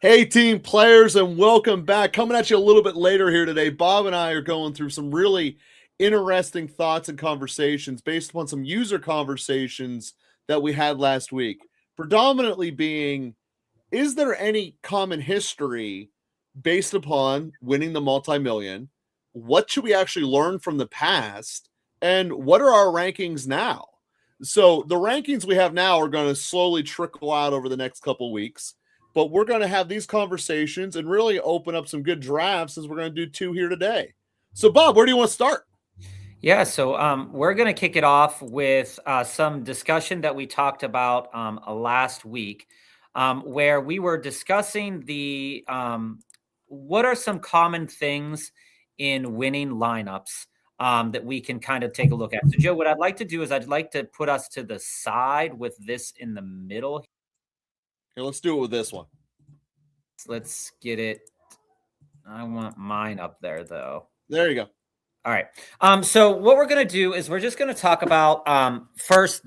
Hey, team players, and welcome back. Coming at you a little bit later here today. Bob and I are going through some really interesting thoughts and conversations based upon some user conversations that we had last week. Predominantly being, is there any common history based upon winning the multi-million? What should we actually learn from the past? And what are our rankings now? So the rankings we have now are going to slowly trickle out over the next couple weeks, but we're going to have these conversations and really open up some good drafts as we're going to do two here today. So Bob, where do you want to start? Yeah, so we're going to kick it off with some discussion that we talked about last week, where we were discussing the what are some common things in winning lineups that we can kind of take a look at. So, Joe, what I'd like to do is I'd like to put us to the side with this in the middle. Here, let's do it with this one. Let's get it. I want mine up there, though. There you go. All right. So what we're going to do is we're just going to talk about first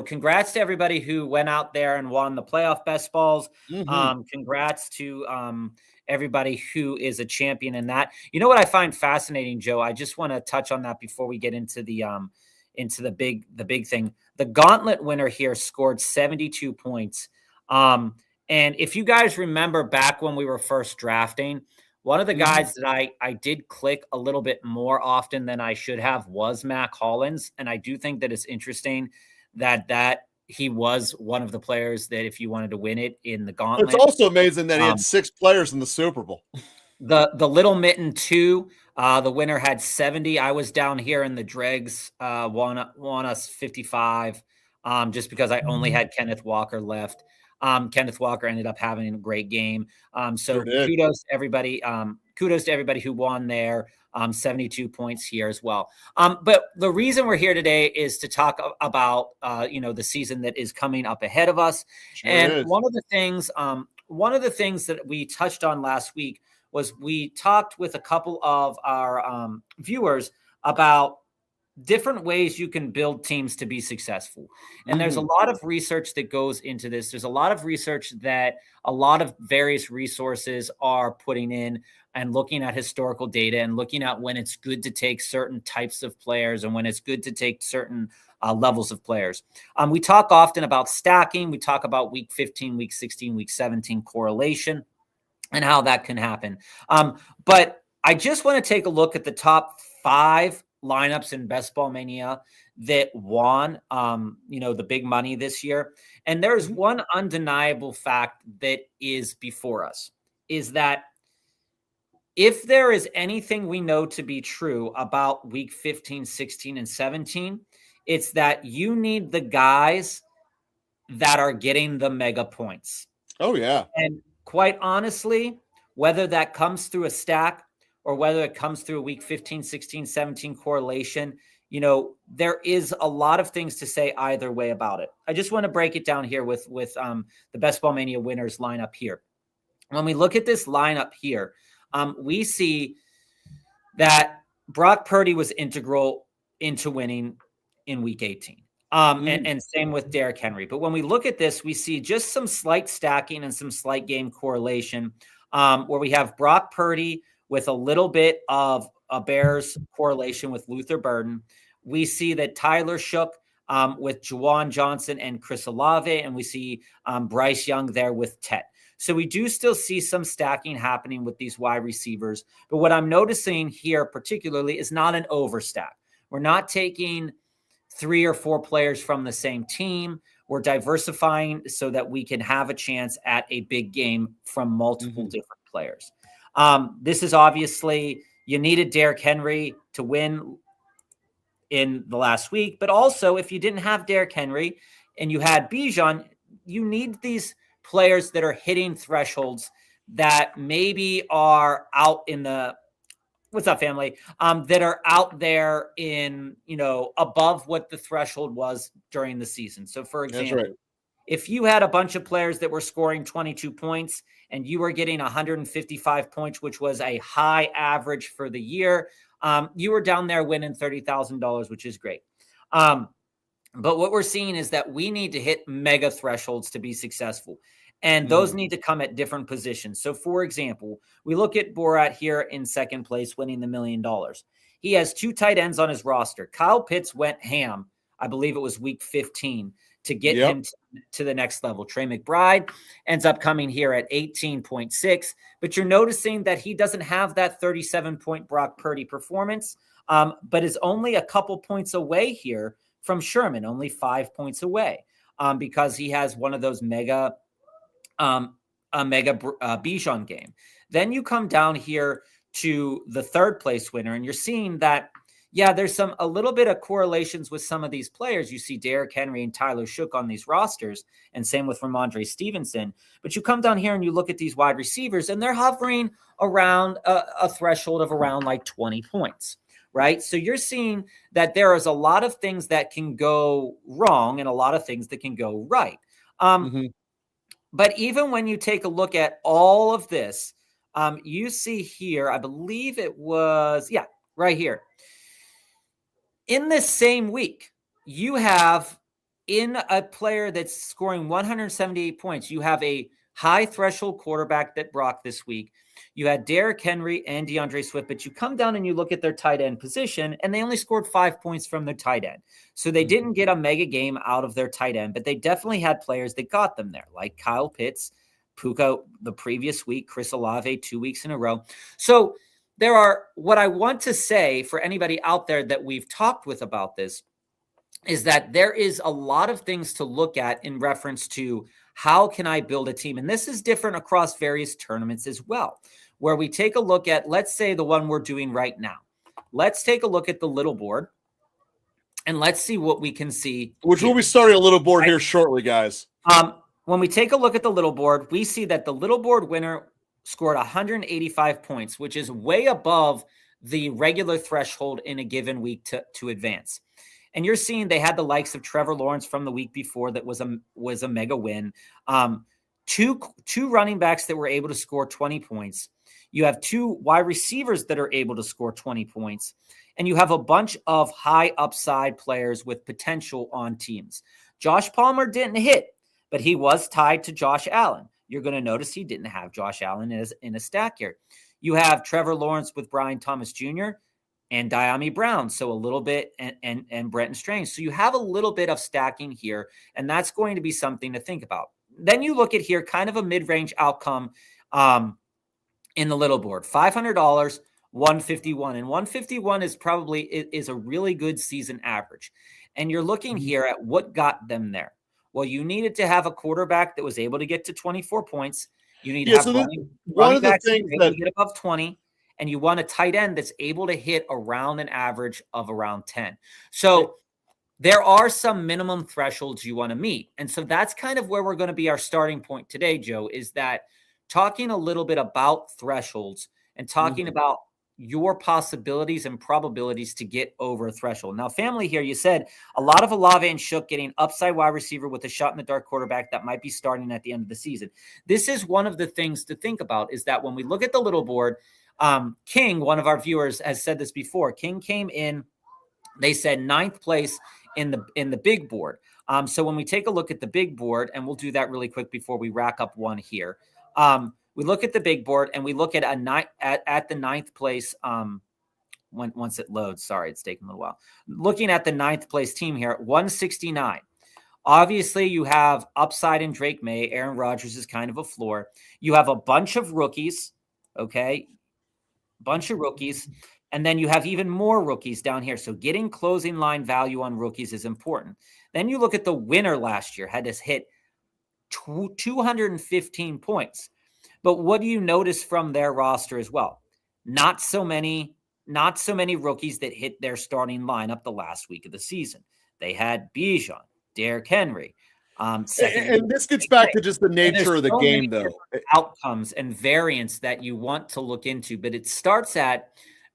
congrats to everybody who went out there and won the playoff best balls. Congrats to everybody who is a champion in that. You know what I find fascinating, Joe? I just want to touch on that before we get into the big thing. The gauntlet winner here scored 72 points. And if you guys remember back when we were first drafting, one of the guys that I did click a little bit more often than I should have was Mac Hollins. And I do think that it's interesting that he was one of the players that if you wanted to win it in the gauntlet. It's also amazing that he had 6 players in the Super Bowl. The Little Mitten 2, the winner had 70. I was down here in the dregs, won us 55 just because I only had Kenneth Walker left. Kenneth Walker ended up having a great game. So kudos to everybody. Kudos to everybody who won there. 72 points here as well. But the reason we're here today is to talk about, the season that is coming up ahead of us. One of the things that we touched on last week was we talked with a couple of our viewers about different ways you can build teams to be successful. And there's a lot of research that goes into this. There's a lot of research that a lot of various resources are putting in and looking at historical data and looking at when it's good to take certain types of players and when it's good to take certain levels of players. We talk often about stacking. We talk about week 15, week 16, week 17 correlation and how that can happen. But I just want to take a look at the top 5 lineups in Best Ball Mania that won, the big money this year. And there's one undeniable fact that is before us, is that if there is anything we know to be true about week 15, 16, and 17, it's that you need the guys that are getting the mega points. Oh, yeah. And quite honestly, whether that comes through a stack or whether it comes through a week 15, 16, 17 correlation, there is a lot of things to say either way about it. I just want to break it down here with the Best Ball Mania winners lineup here. When we look at this lineup here, we see that Brock Purdy was integral into winning in week 18. And same with Derrick Henry. But when we look at this, we see just some slight stacking and some slight game correlation where we have Brock Purdy with a little bit of a Bears correlation with Luther Burden. We see that Tyler Shook with Juwan Johnson and Chris Olave, and we see Bryce Young there with Tet. So we do still see some stacking happening with these wide receivers. But what I'm noticing here particularly is not an overstack. We're not taking 3 or 4 players from the same team. We're diversifying so that we can have a chance at a big game from multiple different players. This is obviously, you needed Derrick Henry to win in the last week, but also if you didn't have Derrick Henry and you had Bijan, you need these players that are hitting thresholds that maybe are out in the, what's up, family, that are out there in, above what the threshold was during the season. So for example, if you had a bunch of players that were scoring 22 points and you were getting 155 points, which was a high average for the year, you were down there winning $30,000, which is great. But what we're seeing is that we need to hit mega thresholds to be successful. And those need to come at different positions. So, for example, we look at Borat here in second place, winning the $1 million. He has 2 tight ends on his roster. Kyle Pitts went ham, I believe it was week 15, to get him to the next level. Trey McBride ends up coming here at 18.6, but you're noticing that he doesn't have that 37-point Brock Purdy performance, but is only a couple points away here from Sherman, only 5 points away, because he has one of those mega Bijan game. Then you come down here to the third place winner, and you're seeing that, yeah, there's a little bit of correlations with some of these players. You see Derrick Henry and Tyler Shook on these rosters, and same with Ramondre Stevenson. But you come down here and you look at these wide receivers, and they're hovering around a threshold of around like 20 points, right? So you're seeing that there is a lot of things that can go wrong and a lot of things that can go right. But even when you take a look at all of this, you see here, I believe it was, right here. In this same week, you have in a player that's scoring 178 points, you have a high threshold quarterback that Brock this week. You had Derrick Henry and DeAndre Swift, but you come down and you look at their tight end position, and they only scored 5 points from their tight end. So they didn't get a mega game out of their tight end, but they definitely had players that got them there, like Kyle Pitts, Puka the previous week, Chris Olave 2 weeks in a row. So there are, what I want to say for anybody out there that we've talked with about this is that there is a lot of things to look at in reference to how can I build a team? And this is different across various tournaments as well, where we take a look at, let's say the one we're doing right now. Let's take a look at the little board and let's see what we can see. Which we'll be starting a little board here shortly, guys. When we take a look at the little board, we see that the little board winner scored 185 points, which is way above the regular threshold in a given week to advance. And you're seeing they had the likes of Trevor Lawrence from the week before that was a mega win. Two running backs that were able to score 20 points. You have 2 wide receivers that are able to score 20 points. And you have a bunch of high upside players with potential on teams. Josh Palmer didn't hit, but he was tied to Josh Allen. You're going to notice he didn't have Josh Allen in a stack here. You have Trevor Lawrence with Brian Thomas Jr. and Diami Brown, so a little bit, and Brenton Strange. So you have a little bit of stacking here, and that's going to be something to think about. Then you look at here, kind of a mid-range outcome in the little board. $500, 151, and 151 is a really good season average. And you're looking here at what got them there. Well, you needed to have a quarterback that was able to get to 24 points. You need to have running backs that get above 20. And you want a tight end that's able to hit around an average of around 10. So there are some minimum thresholds you want to meet. And so that's kind of where we're going to be our starting point today, Joe, is that talking a little bit about thresholds and talking about your possibilities and probabilities to get over a threshold. Now, family here, you said a lot of Olave and Shook getting upside wide receiver with a shot in the dark quarterback that might be starting at the end of the season. This is one of the things to think about, is that when we look at the little board, King, one of our viewers, has said this before. King came in, they said 9th place in the big board. So when we take a look at the big board, and we'll do that really quick before we rack up one here. We look at the big board and we look at at the 9th place. Once it loads, sorry, it's taking a little while. Looking at the 9th place team here at 169. Obviously, you have upside in Drake May. Aaron Rodgers is kind of a floor. You have a bunch of rookies. Okay. Bunch of rookies. And then you have even more rookies down here. So getting closing line value on rookies is important. Then you look at the winner last year, had to hit 215 points. But what do you notice from their roster as well? Not so many rookies that hit their starting lineup the last week of the season. They had Bijan, Derrick Henry. And this gets back to just the nature of the game, though. Outcomes and variants that you want to look into, but it starts at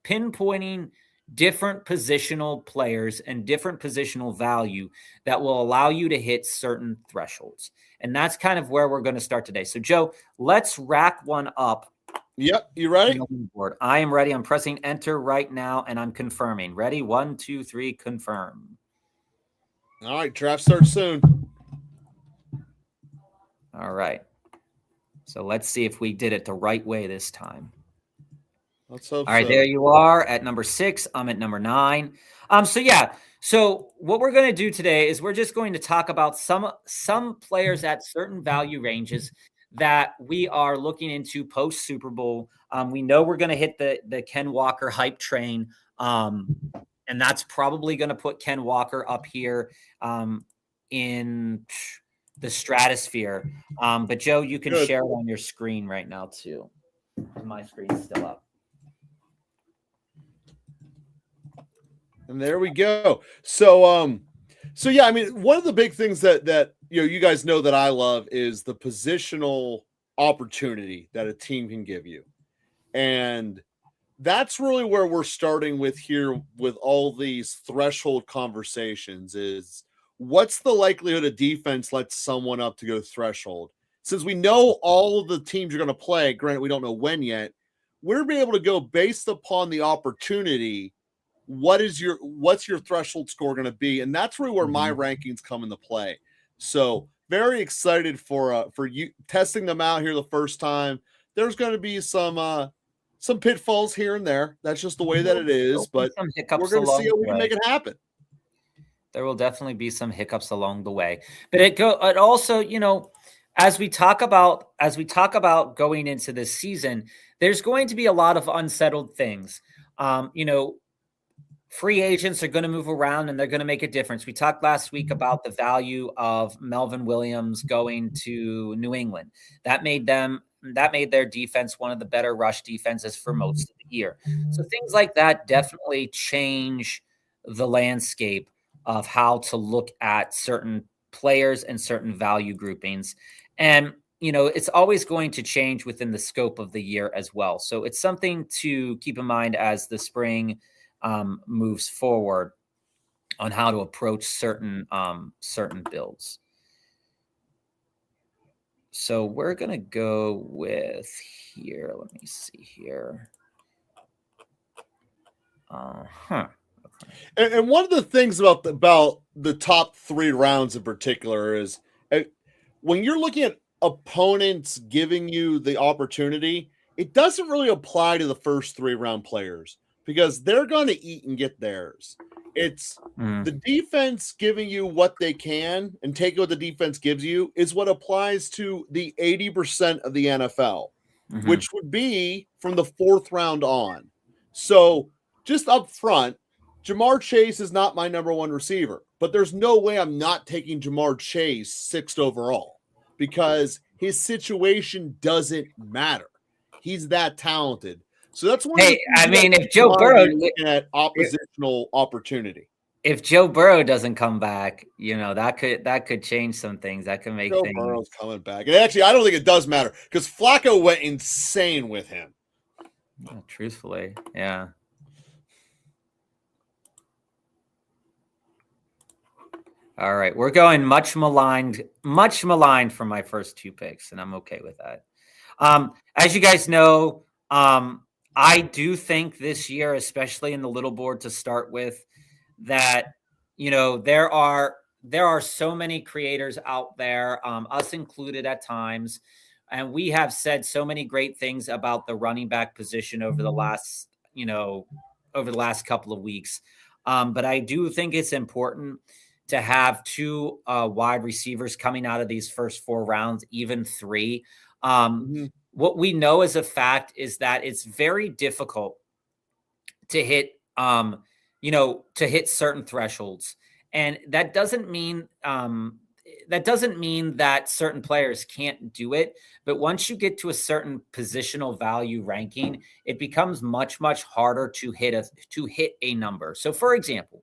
pinpointing different positional players and different positional value that will allow you to hit certain thresholds. And that's kind of where we're going to start today. So, Joe, let's rack one up. Yep. You ready? I am ready. I'm pressing enter right now, and I'm confirming. Ready? 1, 2, 3, confirm. All right. Draft starts soon. All right. So let's see if we did it the right way this time. Let's hope All right, so. there you are at number 6. I'm at number 9. So what we're going to do today is we're just going to talk about some players at certain value ranges that we are looking into post Super Bowl. We know we're going to hit the Ken Walker hype train, and that's probably going to put Ken Walker up here in the stratosphere. But Joe, you can share it on your screen right now too. My screen's still up. And there we go. So yeah, I mean, one of the big things that you guys know that I love is the positional opportunity that a team can give you. And that's really where we're starting with here with all these threshold conversations is what's the likelihood a defense lets someone up to go threshold? Since we know all of the teams you're going to play, granted, we don't know when yet, we're be able to go based upon the opportunity. What's your threshold score going to be? And that's really where my rankings come into play. So very excited for you testing them out here the first time. There's going to be some pitfalls here and there. That's just the way that it is, but we're going to see how we can make it happen. There will definitely be some hiccups along the way, but it also, as we talk about going into this season, there's going to be a lot of unsettled things. Free agents are going to move around and they're going to make a difference. We talked last week about the value of Melvin Williams going to New England. That made their defense one of the better rush defenses for most of the year. So things like that definitely change the landscape of how to look at certain players and certain value groupings. And, it's always going to change within the scope of the year as well. So it's something to keep in mind as the spring moves forward on how to approach certain builds. So we're going to go with here. Let me see here. And one of the things about the top 3 rounds in particular is when you're looking at opponents giving you the opportunity, it doesn't really apply to the first 3 round players because they're going to eat and get theirs. It's the defense giving you what they can and take what the defense gives you is what applies to the 80% of the NFL, which would be from the 4th round on. So just up front, Jamar Chase is not my number 1 receiver, but there's no way I'm not taking Jamar Chase 6th overall because his situation doesn't matter. He's that talented. So that's one. If Joe Burrow at oppositional opportunity, if Joe Burrow doesn't come back, that could change some things. That could make Joe Burrow's coming back. And actually, I don't think it does matter because Flacco went insane with him. Truthfully, yeah. All right, we're going much maligned for my first 2 picks, and I'm okay with that. As you guys know, I do think this year, especially in the little board to start with, that there are so many creators out there, us included at times, and we have said so many great things about the running back position over the last couple of weeks. But I do think it's important to have 2 wide receivers coming out of these first 4 rounds, even 3. What we know as a fact is that it's very difficult to hit, certain thresholds. And that doesn't mean that certain players can't do it. But once you get to a certain positional value ranking, it becomes much, much harder to hit a number. So for example,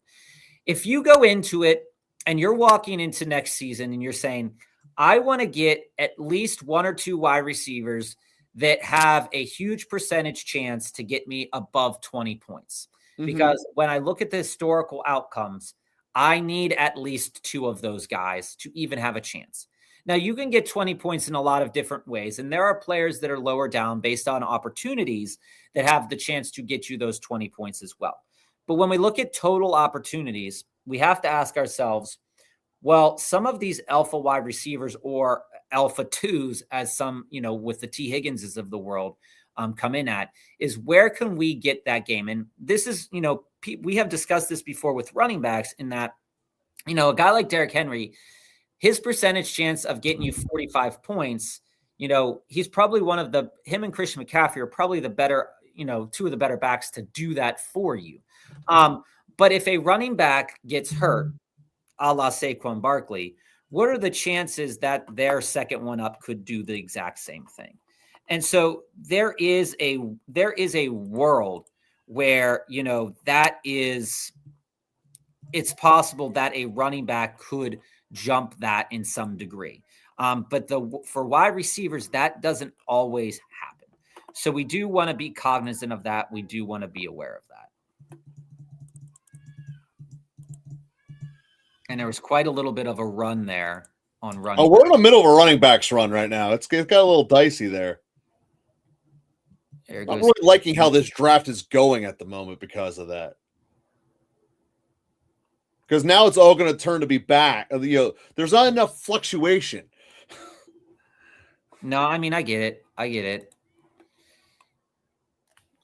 if you go into it and you're walking into next season and you're saying, I want to get at least 1 or 2 wide receivers that have a huge percentage chance to get me above 20 points. Because when I look at the historical outcomes, I need at least 2 of those guys to even have a chance. Now, you can get 20 points in a lot of different ways, and there are players that are lower down based on opportunities that have the chance to get you those 20 points as well. But when we look at total opportunities, we have to ask ourselves, well, some of these alpha wide receivers or alpha twos, as some, with the T. Higginses of the world come in at, is where can we get that game? And this is, we have discussed this before with running backs, in that, a guy like Derrick Henry, his percentage chance of getting you 45 points, he's probably him and Christian McCaffrey are probably the better, two of the better backs to do that for you. But if a running back gets hurt, a la Saquon Barkley, what are the chances that their second one up could do the exact same thing? And so there is a world where, it's possible that a running back could jump that in some degree. But for wide receivers, that doesn't always happen. So we do want to be cognizant of that. We do want to be aware of that. And there was quite a little bit of a run there on running. Oh, we're in the middle of a running backs run right now. It's got a little dicey there. I'm really liking how this draft is going at the moment because of that. Because now it's all going to turn to be back. There's not enough fluctuation. No, I mean, I get it.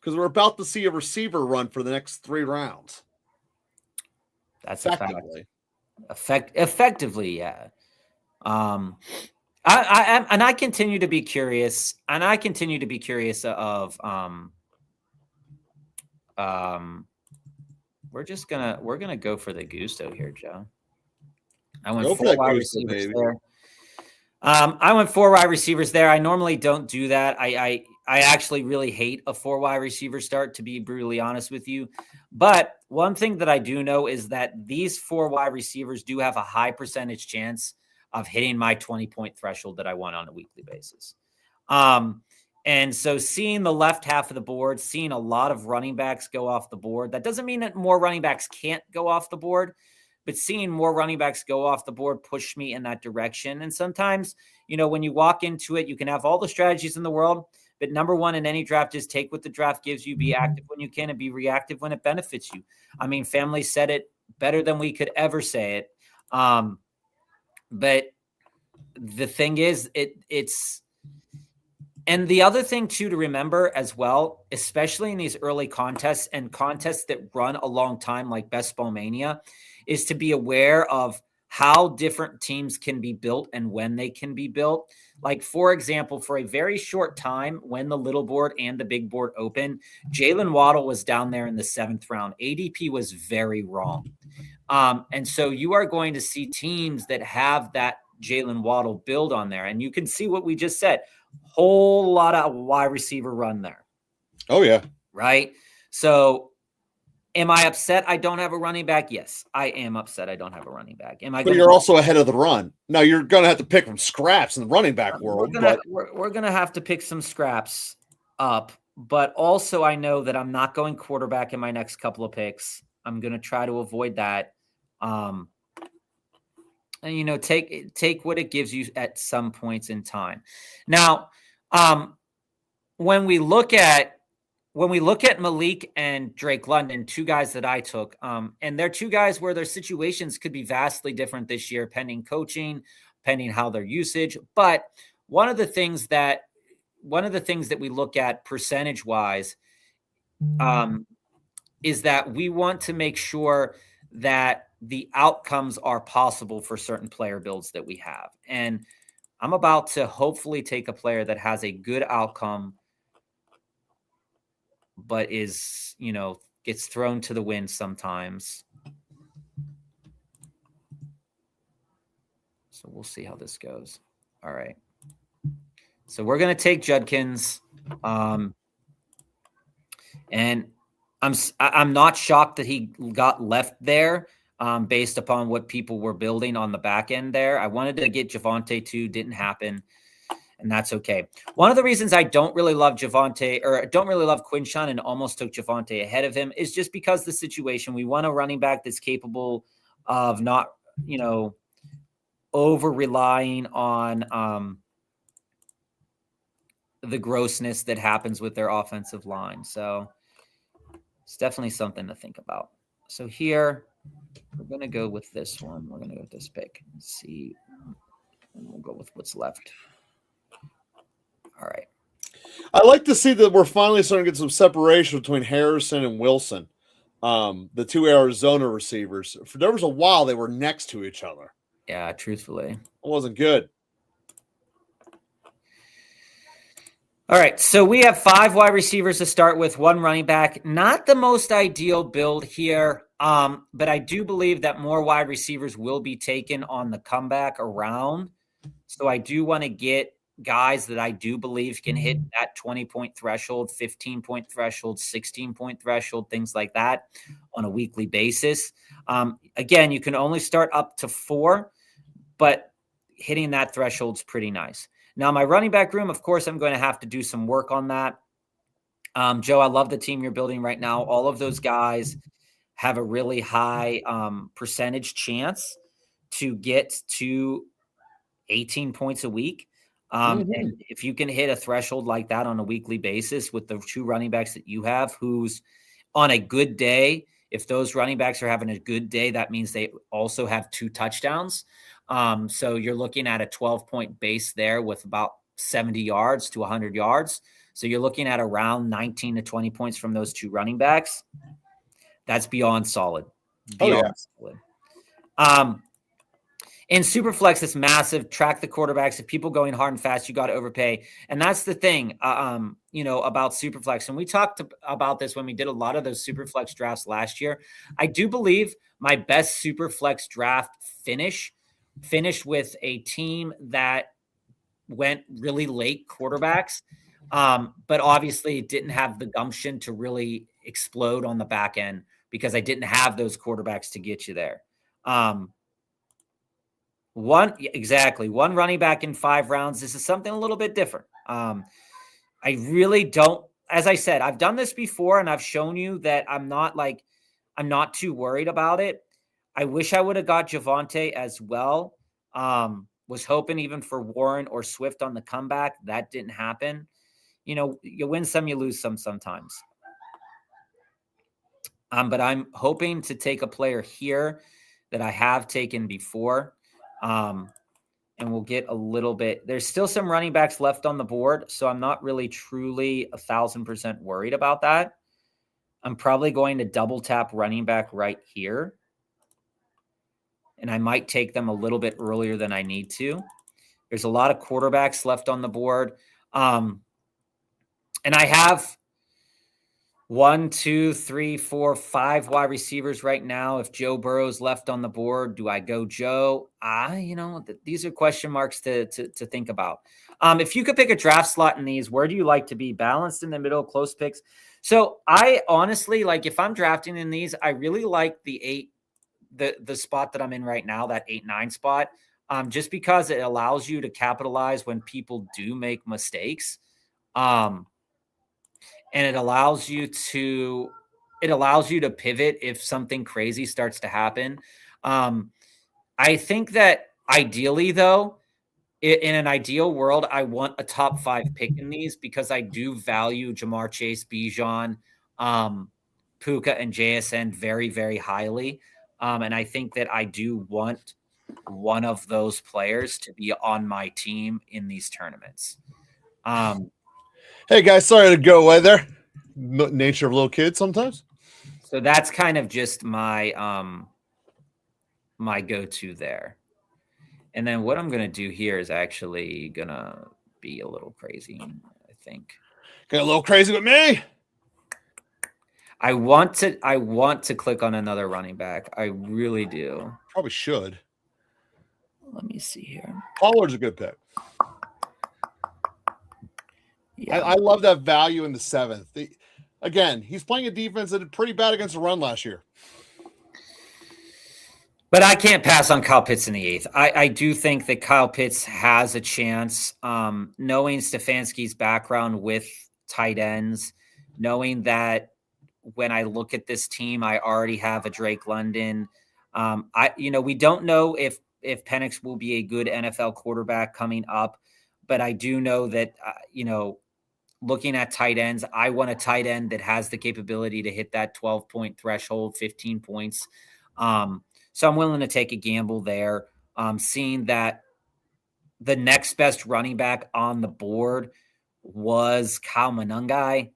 Because we're about to see a receiver run for the next 3 rounds. That's effectively. Effectively, yeah. I continue to be curious, of we're gonna go for the Gusto here, Joe. I went 4 wide receivers there. I went 4 wide receivers there. I normally don't do that. I actually really hate a 4 wide receiver start, to be brutally honest with you. But one thing that I do know is that these 4 wide receivers do have a high percentage chance of hitting my 20-point threshold that I want on a weekly basis. And so seeing the left half of the board, seeing a lot of running backs go off the board, that doesn't mean that more running backs can't go off the board, but seeing more running backs go off the board pushed me in that direction. And sometimes, when you walk into it, you can have all the strategies in the world, but number one in any draft is take what the draft gives you, be active when you can, and be reactive when it benefits you. I mean, family said it better than we could ever say it. But the thing is, and the other thing too to remember as well, especially in these early contests and contests that run a long time, like Best Ball Mania, is to be aware of how different teams can be built and when they can be built. Like, for example, for a very short time, when the little board and the big board open, Jalen Waddle was down there in the 7th round. ADP was very wrong. And so you are going to see teams that have that Jalen Waddle build on there. And you can see what we just said. Whole lot of wide receiver run there. Oh, yeah. Right? So am I upset I don't have a running back? Yes, I am upset I don't have a running back. But you're also ahead of the run. Now, you're going to have to pick from scraps in the running back world. We're going to have to pick some scraps up. But also, I know that I'm not going quarterback in my next couple of picks. I'm going to try to avoid that. And, take what it gives you at some points in time. Now, when we look at Malik and Drake London, 2 guys that I took, and they're 2 guys where their situations could be vastly different this year, pending coaching, pending how their usage. But one of the things that we look at percentage wise, is that we want to make sure that the outcomes are possible for certain player builds that we have. And I'm about to hopefully take a player that has a good outcome, but is, gets thrown to the wind sometimes. So we'll see how this goes. All right. So we're going to take Judkins. And I'm not shocked that he got left there. Based upon what people were building on the back end there. I wanted to get Javonte too, didn't happen, and that's okay. One of the reasons I don't really love Javonte, or don't really love Quinshon, and almost took Javonte ahead of him, is just because the situation. We want a running back that's capable of not, over relying on the grossness that happens with their offensive line. So it's definitely something to think about. So here, we're going to go with this one. We're going to go with this pick. Let's see. And we'll go with what's left. All right. I like to see that we're finally starting to get some separation between Harrison and Wilson, the two Arizona receivers. There was a while they were next to each other. Yeah, truthfully. It wasn't good. All right, so we have 5 wide receivers to start with, 1 running back. Not the most ideal build here, but I do believe that more wide receivers will be taken on the comeback around. So I do want to get guys that I do believe can hit that 20-point threshold, 15-point threshold, 16-point threshold, things like that on a weekly basis. Again, you can only start up to 4, but hitting that threshold is pretty nice. Now, my running back room, of course, I'm going to have to do some work on that. Joe, I love the team you're building right now. All of those guys have a really high percentage chance to get to 18 points a week. And if you can hit a threshold like that on a weekly basis with the 2 running backs that you have, who's on a good day, if those running backs are having a good day, that means they also have 2 touchdowns. So you're looking at a 12-point base there with about 70 yards to 100 yards. So you're looking at around 19 to 20 points from those 2 running backs. That's beyond solid. Beyond solid. In Superflex, it's massive. Track the quarterbacks. If people going hard and fast, you got to overpay. And that's the thing, about Superflex. And we talked about this when we did a lot of those Superflex drafts last year. I do believe my best Superflex draft finished with a team that went really late quarterbacks, but obviously didn't have the gumption to really explode on the back end because I didn't have those quarterbacks to get you there. One running back in 5 rounds. This is something a little bit different. I really don't, as I said, I've done this before and I've shown you that I'm not too worried about it. I wish I would have got Javonte as well. Was hoping even for Warren or Swift on the comeback. That didn't happen. You win some, you lose some sometimes. But I'm hoping to take a player here that I have taken before. And we'll get a little bit. There's still some running backs left on the board, so I'm not really truly 1,000% worried about that. I'm probably going to double tap running back right here. And I might take them a little bit earlier than I need to. There's a lot of quarterbacks left on the board. And I have 1, 2, 3, 4, 5 wide receivers right now. If Joe Burrow's left on the board, do I go Joe? These are question marks to think about. If you could pick a draft slot in these, where do you like to be? Balanced in the middle, close picks? So I honestly, if I'm drafting in these, I really like the spot that I'm in right now, that 8-9 spot, just because it allows you to capitalize when people do make mistakes. And it allows you to pivot if something crazy starts to happen. I think that ideally, though, in an ideal world, I want a top 5 pick in these because I do value Jamar Chase, Bijan, Puka, and JSN very, very highly. And I think that I do want one of those players to be on my team in these tournaments. Hey guys, sorry to go away there. Nature of little kids sometimes. So that's kind of just my my go-to there. And then what I'm going to do here is actually going to be a little crazy, I think. Get a little crazy with me. I want to click on another running back. I really do. Probably should. Let me see here. Pollard's a good pick. Yeah. I love that value in the 7th. Again, he's playing a defense that did pretty bad against the run last year. But I can't pass on Kyle Pitts in the 8th. I do think that Kyle Pitts has a chance, knowing Stefanski's background with tight ends, knowing that when I look at this team, I already have a Drake London. We don't know if Penix will be a good NFL quarterback coming up, but I do know that, looking at tight ends, I want a tight end that has the capability to hit that 12-point threshold, 15 points. So I'm willing to take a gamble there, seeing that the next best running back on the board was Kyle Monangai.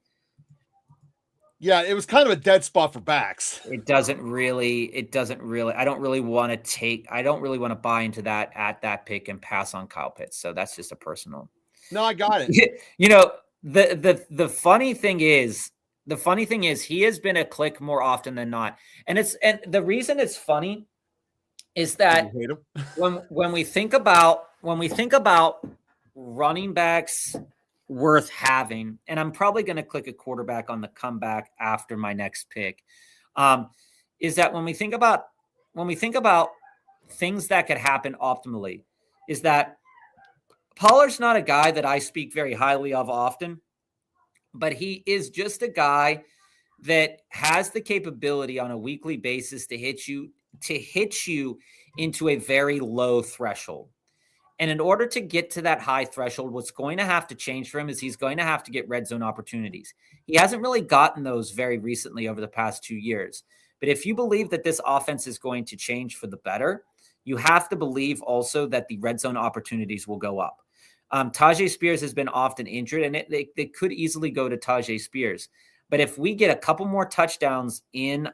Yeah, it was kind of a dead spot for backs. I don't really want to buy into that at that pick and pass on Kyle Pitts. So that's just a personal. No, I got it. You know, the funny thing is he has been a click more often than not. And the reason it's funny is that when we think about running backs worth having, and I'm probably going to click a quarterback on the comeback after my next pick, is that when we think about things that could happen optimally, is that Pollard's not a guy that I speak very highly of often, but he is just a guy that has the capability on a weekly basis to hit you into a very low threshold. And in order to get to that high threshold, what's going to have to change for him is he's going to have to get red zone opportunities. He hasn't really gotten those very recently over the past 2 years. But if you believe that this offense is going to change for the better, you have to believe also that the red zone opportunities will go up. Tajay Spears has been often injured, and they could easily go to Tajay Spears. But if we get a couple more touchdowns in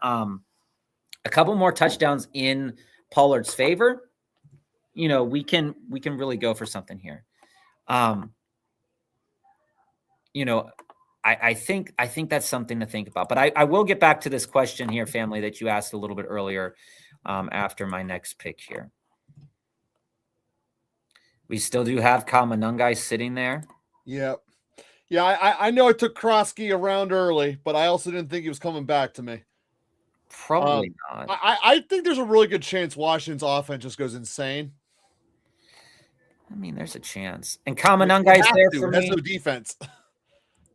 Pollard's favor, you know, we can really go for something here. You know, I think that's something to think about. But I will get back to this question here, family, that you asked a little bit earlier after my next pick here. We still do have Kyle Monangai sitting there. Yep. Yeah, I know I took Krosky around early, but I also didn't think he was coming back to me. Probably not. I think there's a really good chance Washington's offense just goes insane. I mean, there's a chance. And Kyle Monangai's there for me. That's no defense.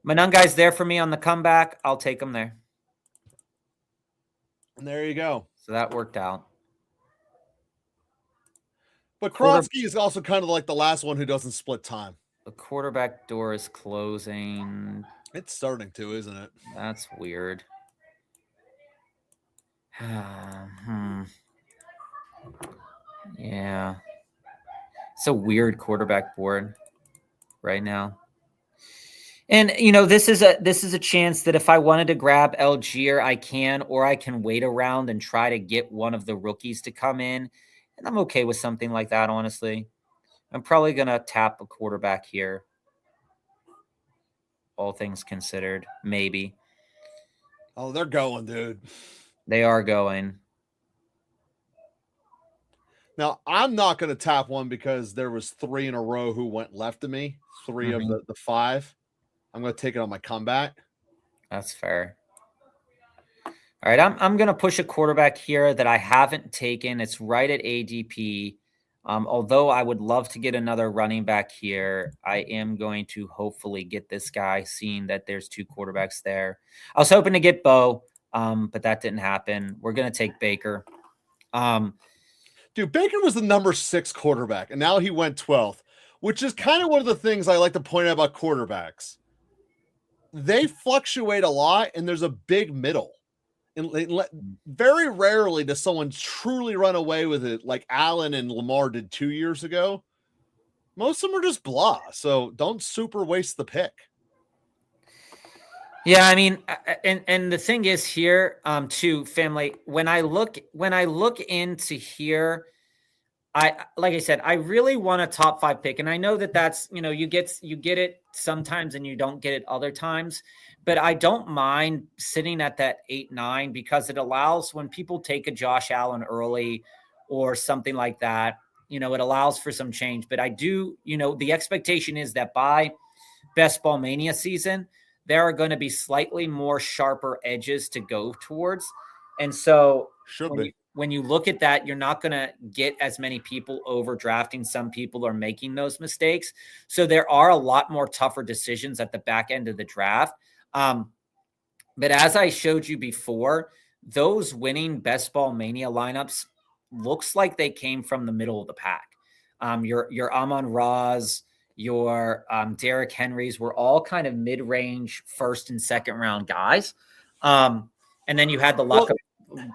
Monangai's there for me on the comeback. I'll take him there. And there you go. So that worked out. But Krosky is also kind of like the last one who doesn't split time. The quarterback door is closing. It's starting to, isn't it? That's weird. Yeah. It's a weird quarterback board right now. And, you know, this is a chance that if I wanted to grab Algier, I can, or I can wait around and try to get one of the rookies to come in. And I'm okay with something like that, honestly. I'm probably going to tap a quarterback here. All things considered, maybe. Oh, they're going, dude. They are going. Now, I'm not going to tap one because there was 3 in a row who went left of me. 3 of the 5. I'm going to take it on my comeback. That's fair. All right, I'm going to push a quarterback here that I haven't taken. It's right at ADP. Although I would love to get another running back here, I am going to hopefully get this guy, seeing that there's 2 quarterbacks there. I was hoping to get Bo, but that didn't happen. We're going to take Baker. Dude, Baker was the number 6 quarterback, and now he went 12th, which is kind of one of the things I like to point out about quarterbacks. They fluctuate a lot, and there's a big middle. And very rarely does someone truly run away with it like Allen and Lamar did 2 years ago. Most of them are just blah, so don't super waste the pick. Yeah, I mean, and the thing is here, too, family, when I look into here, like I said, I really want a top 5 pick. And I know that that's, you know, you get it sometimes and you don't get it other times, but I don't mind sitting at that 8-9 because it allows, when people take a Josh Allen early or something like that, you know, it allows for some change. But I do, you know, the expectation is that by Best Ball Mania season, there are going to be slightly more sharper edges to go towards. And so when you look at that, you're not going to get as many people overdrafting. Some people are making those mistakes. So there are a lot more tougher decisions at the back end of the draft. But as I showed you before, those winning Best Ball Mania lineups looks like they came from the middle of the pack. Your Amon-Ra's, your Derrick Henry's were all kind of mid-range first and second round guys. And then you had the luck of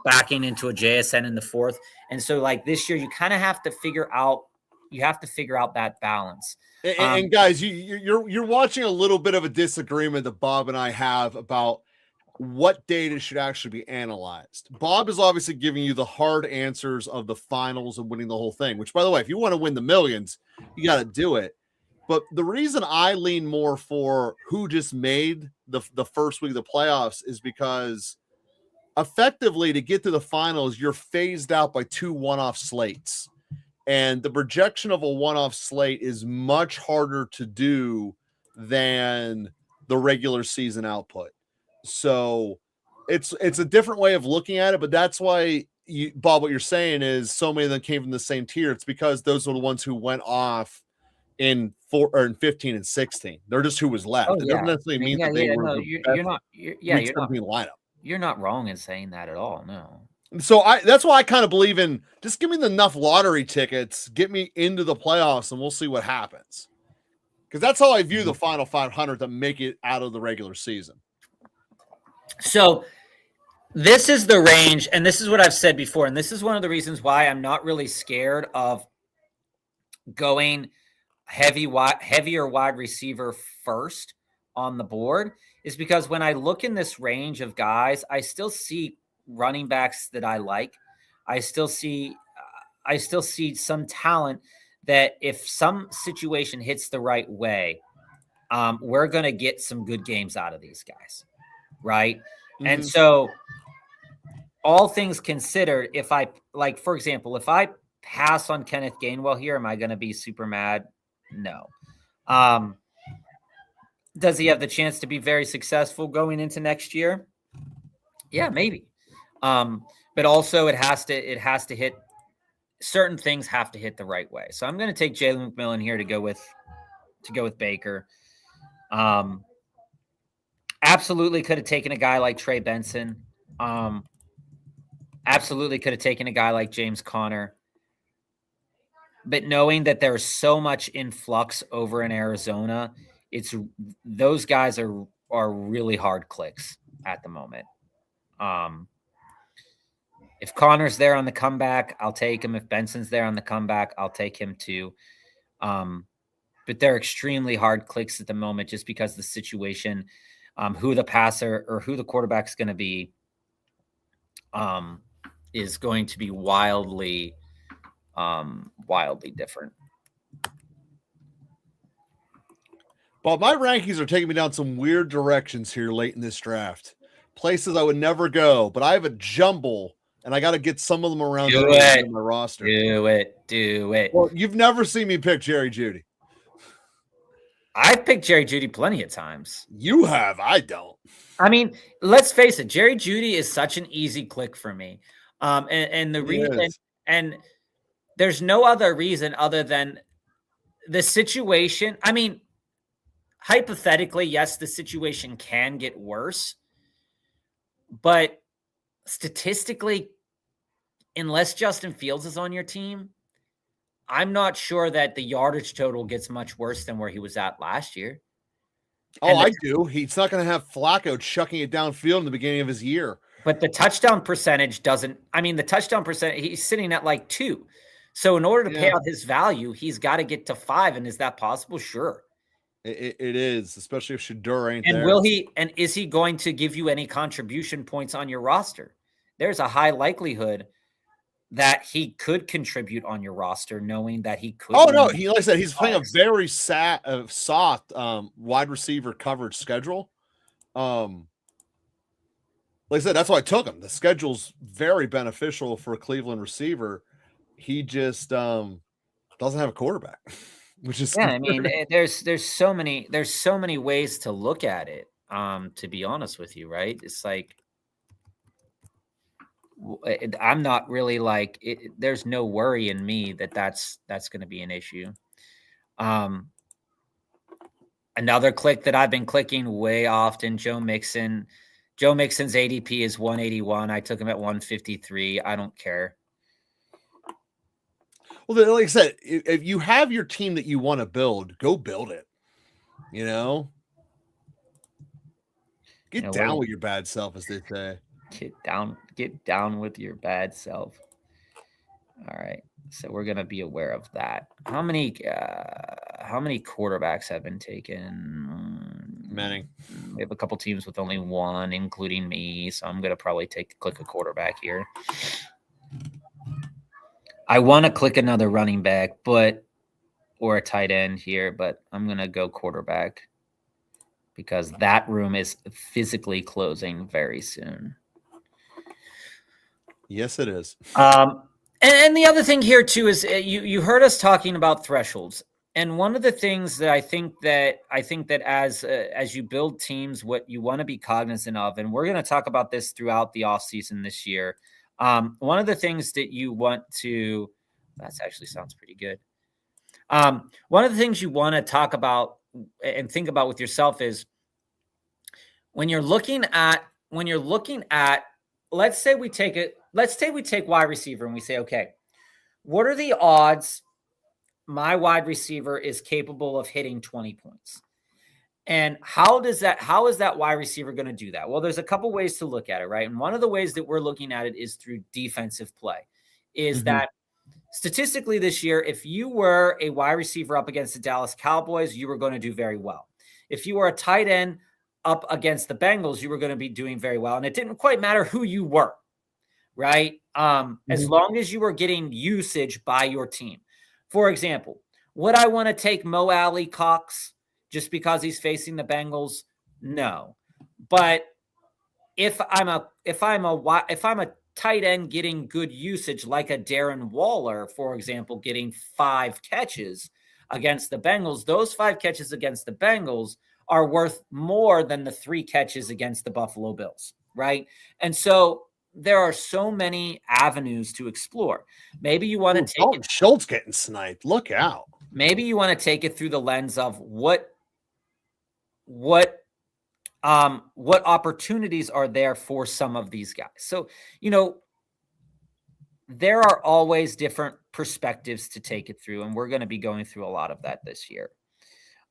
backing into a JSN in the 4th. And so like this year, you kind of have to figure out, figure out that balance. And guys, you're watching a little bit of a disagreement that Bob and I have about what data should actually be analyzed. Bob is obviously giving you the hard answers of the finals and winning the whole thing, which, by the way, if you want to win the millions, you got to do it. But the reason I lean more for who just made the first week of the playoffs is because effectively to get to the finals, you're phased out by 2 one-off slates. And the projection of a one-off slate is much harder to do than the regular season output. So it's a different way of looking at it, but that's why Bob, what you're saying is so many of them came from the same tier. It's because those are the ones who went off in 15 and 16. They're just who was left. It doesn't necessarily mean that they were lineup. You're not wrong in saying that at all. No. So that's why I kind of believe in just give me enough lottery tickets, get me into the playoffs, and we'll see what happens. Because that's how I view the final 500 to make it out of the regular season. So this is the range, and this is what I've said before, and this is one of the reasons why I'm not really scared of going heavier wide receiver first on the board, is because when I look in this range of guys, I still see running backs that I like. I still see some talent that if some situation hits the right way, we're going to get some good games out of these guys. Right. Mm-hmm. And so all things considered, if I like, for example, if I pass on Kenneth Gainwell here, am I going to be super mad? No. Does he have the chance to be very successful going into next year? Yeah, maybe. But also it has to hit certain things have to hit the right way. So I'm going to take Jalen McMillan here to go with Baker. Absolutely could have taken a guy like Trey Benson. Absolutely could have taken a guy like James Conner. But knowing that there's so much influx over in Arizona, those guys are really hard clicks at the moment. If Connor's there on the comeback, I'll take him. If Benson's there on the comeback, I'll take him too. But they're extremely hard clicks at the moment just because the situation, who the passer or who the quarterback's going to be, is going to be wildly different. Well, my rankings are taking me down some weird directions here late in this draft. Places I would never go, but I have a jumble, and I got to get some of them around in my roster. Do it. Well, you've never seen me pick Jerry Jeudy. I've picked Jerry Jeudy plenty of times. You have. I don't. I mean, let's face it. Jerry Jeudy is such an easy click for me. And the reason, and there's no other reason other than the situation. I mean, hypothetically, yes, the situation can get worse, but statistically, unless Justin Fields is on your team, I'm not sure that the yardage total gets much worse than where he was at last year. Oh, I do. He's not going to have Flacco chucking it downfield in the beginning of his year. But the touchdown percentage doesn't – I mean, the touchdown percentage, he's sitting at like 2. So in order to pay out his value, he's got to get to 5. And is that possible? Sure. It is, especially if Shedeur ain't there. And will he – and is he going to give you any contribution points on your roster? There's a high likelihood that he could contribute on your roster, knowing that he could. Oh, no. Like I said, he's playing a very soft wide receiver coverage schedule. Like I said, that's why I took him. The schedule's very beneficial for a Cleveland receiver. He just doesn't have a quarterback, which is I mean, there's so many ways to look at it. To be honest with you, right? It's like I'm not really like there's no worry in me that's going to be an issue. Another click that I've been clicking way often, Joe Mixon. Joe Mixon's ADP is 181. I took him at 153. I don't care. Well, like I said, if you have your team that you want to build, go build it. You know? Get down with your bad self, as they say. Get down with your bad self. All right. So we're going to be aware of that. How many quarterbacks have been taken? Many. We have a couple teams with only one, including me. So I'm going to probably click a quarterback here. I want to click another running back, or a tight end here, but I'm going to go quarterback because that room is physically closing very soon. Yes, it is. And the other thing here too is you heard us talking about thresholds, and one of the things that I think that as you build teams, what you want to be cognizant of, and we're going to talk about this throughout the offseason this year. One of the things that you want to that actually sounds pretty good. One of the things you want to talk about and think about with yourself is when you're looking at let's say we take wide receiver and we say, okay, what are the odds my wide receiver is capable of hitting 20 points? And how is that wide receiver going to do that? Well, there's a couple ways to look at it, right? And one of the ways that we're looking at it is through defensive play. Is that statistically this year, if you were a wide receiver up against the Dallas Cowboys, you were going to do very well. If you were a tight end up against the Bengals, you were going to be doing very well. And it didn't quite matter who you were, right? As long as you were getting usage by your team. For example, would I want to take Mo Alley Cox just because he's facing the Bengals? No. But if I'm a tight end getting good usage, like a Darren Waller, for example, getting 5 catches against the Bengals, those 5 catches against the Bengals are worth more than the 3 catches against the Buffalo Bills, right? And so there are so many avenues to explore. Maybe you want to take it. Schultz getting sniped. Look out. Maybe you want to take it through the lens of what opportunities are there for some of these guys. So, there are always different perspectives to take it through, and we're going to be going through a lot of that this year.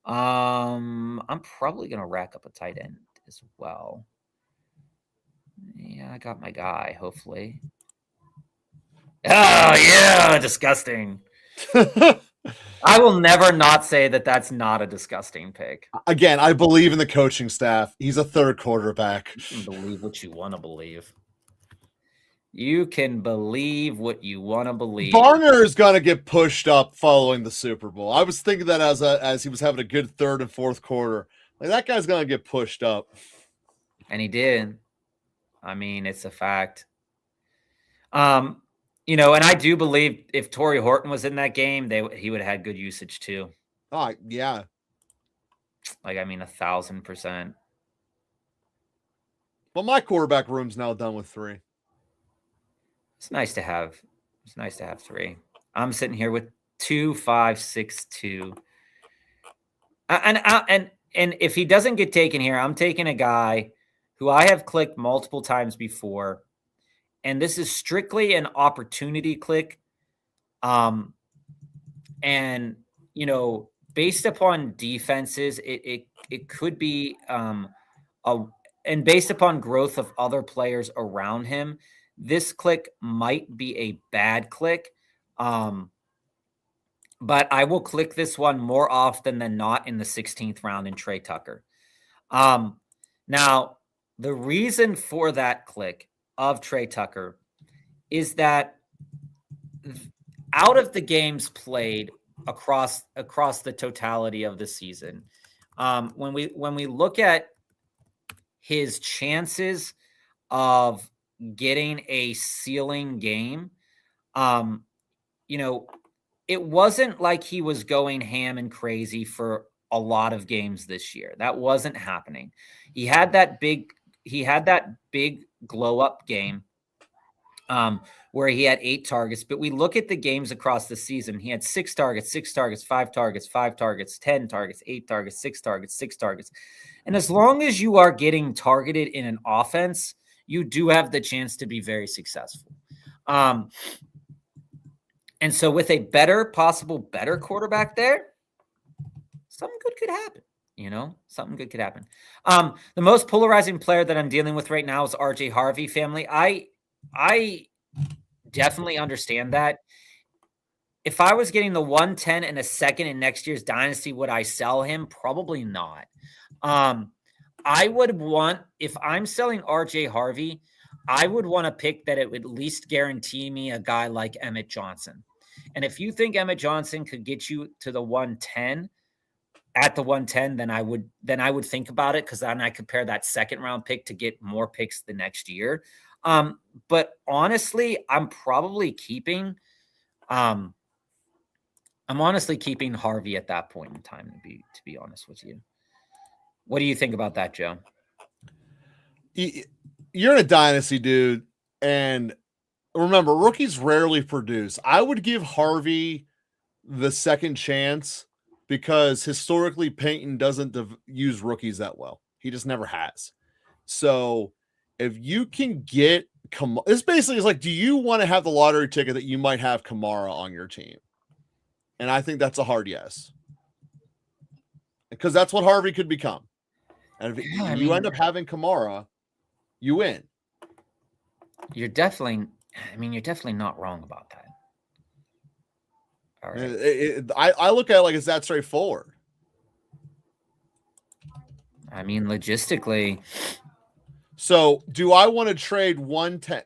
I'm probably going to rack up a tight end as well. Yeah, I got my guy, hopefully. Oh, yeah, disgusting. I will never not say that that's not a disgusting pick. Again, I believe in the coaching staff. He's a third quarterback. You can believe what you want to believe. You can believe what you want to believe. Barner is going to get pushed up following the Super Bowl. I was thinking that as he was having a good third and fourth quarter. Like, that guy's going to get pushed up. And he did. I mean, it's a fact. And I do believe if Torrey Horton was in that game, he would have had good usage too. Oh, yeah. 1,000%. Well, my quarterback room's now done with 3. It's nice to have 3. I'm sitting here with 2, 5, 6, 2. And if he doesn't get taken here, I'm taking a guy who I have clicked multiple times before. And this is strictly an opportunity click. And, based upon defenses, it could be and based upon growth of other players around him, this click might be a bad click. But I will click this one more often than not in the 16th round in Trey Tucker. Now, the reason for that click of Trey Tucker is that out of the games played across the totality of the season, when we look at his chances of getting a ceiling game, it wasn't like he was going ham and crazy for a lot of games this year. That wasn't happening. He had that big glow up game where he had 8 targets, but we look at the games across the season. He had 6 targets, 5 targets, 5 targets, 10 targets, 8 targets, 6 targets, 6 targets. And as long as you are getting targeted in an offense, you do have the chance to be very successful. And so with a better quarterback there, something good could happen. Something good could happen. The most polarizing player that I'm dealing with right now is RJ Harvey family. I definitely understand that. if I was getting the 110 and a second in next year's dynasty, would I sell him? Probably not. I would want, if I'm selling RJ Harvey, I would want a pick that it would at least guarantee me a guy like Emmett Johnson. And if you think Emmett Johnson could get you to the 110 at the 110, then I would think about it, because then I compare that second round pick to get more picks the next year. But honestly, I'm keeping Harvey at that point in time, to be honest with you. What do you think about that, Joe? You're in a dynasty, dude, and remember, rookies rarely produce. I would give Harvey the second chance because historically Peyton doesn't use rookies that well. He just never has. So if you can get this basically is like, do you want to have the lottery ticket that you might have Kamara on your team? And I think that's a hard yes, because that's what Harvey could become. And if you end up having Kamara, you win. You're definitely not wrong about that. All right. I look at it like it's that straightforward. I mean, logistically. So do I want to trade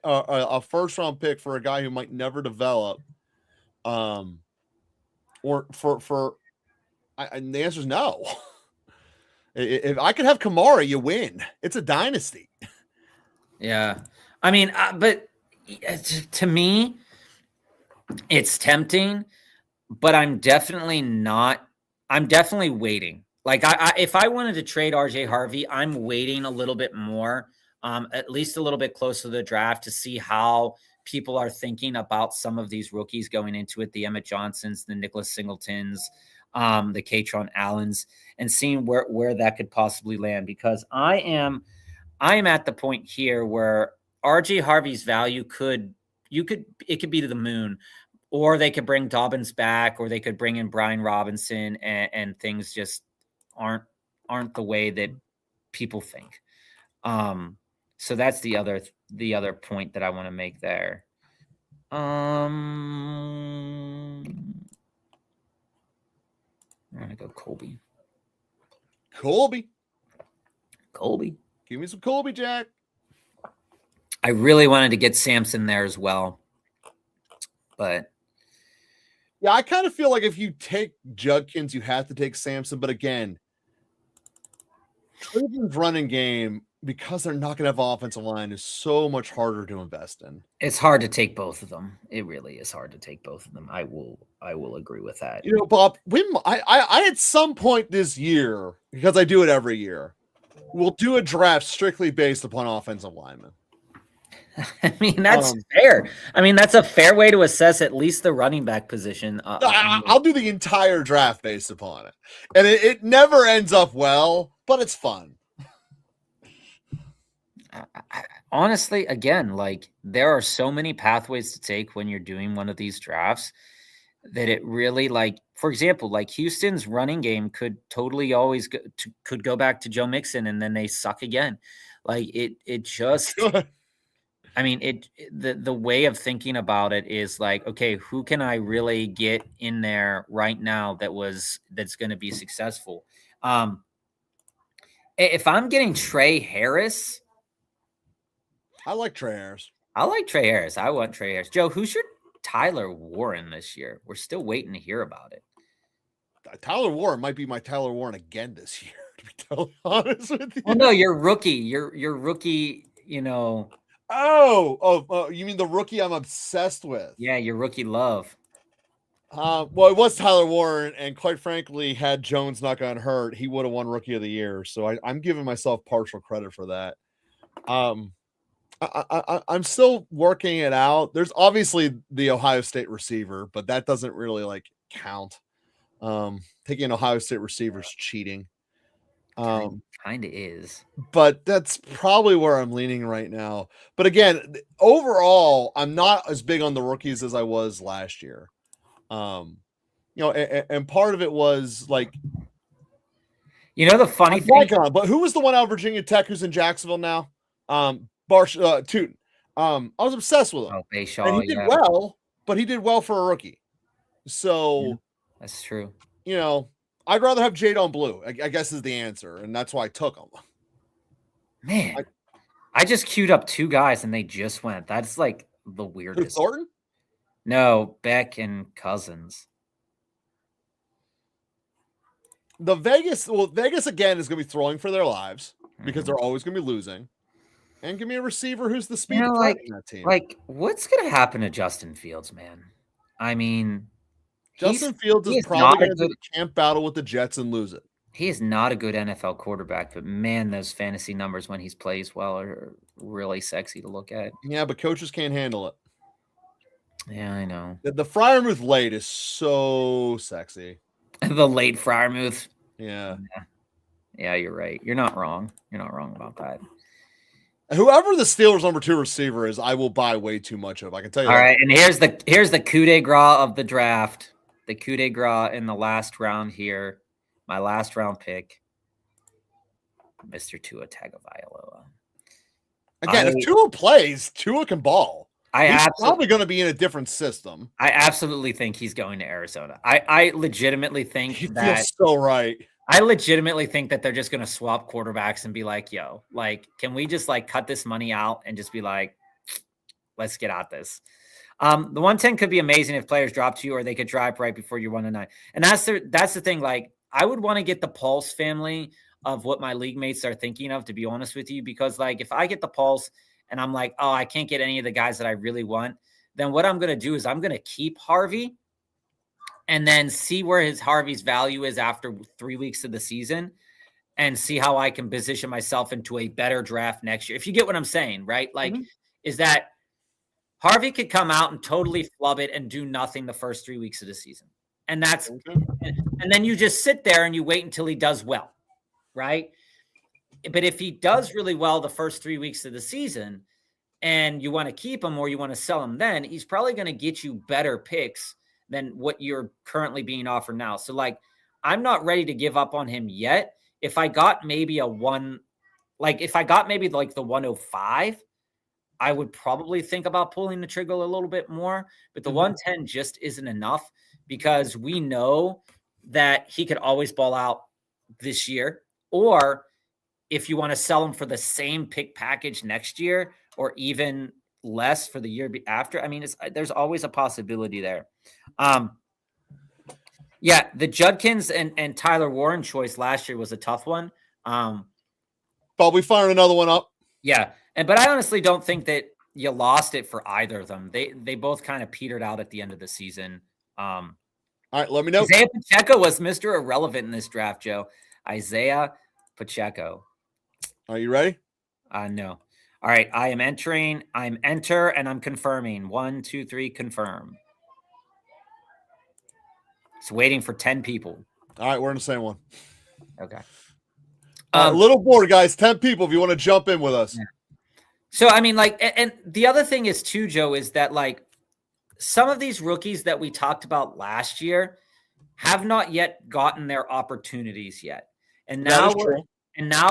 a first round pick for a guy who might never develop? And the answer is no. If I could have Kamara, you win. It's a dynasty. Yeah. I mean, but to me, it's tempting, but I'm definitely waiting. Like if I wanted to trade RJ Harvey, I'm waiting a little bit more, at least a little bit closer to the draft, to see how people are thinking about some of these rookies going into it, the Emmett Johnsons, the Nicholas Singletons, the Katron Allens, and seeing where that could possibly land. Because I am at the point here where RJ Harvey's value could be to the moon, or they could bring Dobbins back, or they could bring in Brian Robinson, and things just aren't the way that people think. So that's the other point that I want to make there. I'm gonna go Colby. Give me some Colby, Jack. I really wanted to get Samson there as well, but yeah, I kind of feel like if you take Judkins, you have to take Samson. But again, Cleveland's running game, because they're not going to have offensive line, is so much harder to invest in. It's hard to take both of them. It really is hard to take both of them. I will agree with that. You know, Bob, I at some point this year, because I do it every year, we'll do a draft strictly based upon offensive linemen. I mean, that's fair. I mean, that's a fair way to assess at least the running back position. I'll do the entire draft based upon it. And it never ends up well, but it's fun. Honestly, again, like, there are so many pathways to take when you're doing one of these drafts that it really, like, for example, like Houston's running game could totally always could go back to Joe Mixon, and then they suck again. Like it just, I mean, the way of thinking about it is like, okay, who can I really get in there right now that's going to be successful? If I'm getting Trey Harris, I like Trey Harris. I want Trey Harris. Joe, who's your Tyler Warren this year? We're still waiting to hear about it. Tyler Warren might be my Tyler Warren again this year, to be totally honest with you. Well, no, you're rookie. You're rookie, you know. Oh, you mean the rookie I'm obsessed with? Yeah, your rookie love. Well, it was Tyler Warren, and quite frankly, had Jones not gotten hurt, he would have won Rookie of the Year. So I'm giving myself partial credit for that. I'm still working it out. There's obviously the Ohio State receiver, but that doesn't really like count. Taking an Ohio State receiver is cheating. Kind of is, but that's probably where I'm leaning right now. But again, overall, I'm not as big on the rookies as I was last year. You know, and part of it was like, you know, the funny thing. But who was the one out of Virginia Tech who's in Jacksonville now? Tootin. I was obsessed with him. Oh, Bayshaw, and he did well, but he did well for a rookie. So that's true. I'd rather have Jadon Blue, I guess is the answer. And that's why I took him. Man, I just queued up 2 guys and they just went. That's like the weirdest. Thornton? No, Beck and Cousins. Vegas again is going to be throwing for their lives because they're always going to be losing. And give me a receiver who's the speed threat in that team. Like, what's going to happen to Justin Fields, man? I mean, Justin Fields is probably going to do a camp battle with the Jets and lose it. He is not a good NFL quarterback, but man, those fantasy numbers when he plays well are really sexy to look at. Yeah, but coaches can't handle it. Yeah, I know. The Freiermuth late is so sexy. The late Freiermuth. Yeah. Yeah, you're right. You're not wrong. You're not wrong about that. Whoever the Steelers' number 2 receiver is, I will buy way too much of. I can tell you. All right, and here's the coup de grace of the draft. The coup de grace in the last round here. My last round pick, Mr. Tua Tagovailoa. Again, if Tua plays, Tua can ball. He's probably going to be in a different system. I absolutely think he's going to Arizona. I legitimately think he feels so right. I legitimately think that they're just going to swap quarterbacks and be like, yo, like, can we just like cut this money out and just be like, let's get out this. The 110 could be amazing if players drop to you, or they could drop right before you're 1-9. And that's the thing. Like, I would want to get the pulse, family, of what my league mates are thinking of, to be honest with you, because like, if I get the pulse and I'm like, oh, I can't get any of the guys that I really want, then what I'm going to do is I'm going to keep Harvey and then see where Harvey's value is after 3 weeks of the season and see how I can position myself into a better draft next year. If you get what I'm saying, right? Like, is that Harvey could come out and totally flub it and do nothing the first 3 weeks of the season. And that's, and then you just sit there and you wait until he does well, right? But if he does really well the first 3 weeks of the season and you want to keep him or you want to sell him, then he's probably going to get you better picks than what you're currently being offered now. So like, I'm not ready to give up on him yet. If I got maybe the 105, I would probably think about pulling the trigger a little bit more, but the 110 just isn't enough because we know that he could always ball out this year. Or if you want to sell him for the same pick package next year or even less for the year after, I mean, there's always a possibility there. Yeah, the Judkins and Tyler Warren choice last year was a tough one. But we fired another one up. Yeah. But I honestly don't think that you lost it for either of them. They both kind of petered out at the end of the season. All right, let me know. Isaiah Pacheco was Mr. Irrelevant in this draft, Joe. Isaiah Pacheco. Are you ready? No. All right, I am entering. I'm enter, and I'm confirming. 1, 2, 3, confirm. It's waiting for 10 people. All right, we're in the same one. Okay. Little board, guys. 10 people if you want to jump in with us. Yeah. So, I mean, like, and the other thing is too, Joe, is that like some of these rookies that we talked about last year have not yet gotten their opportunities yet. And now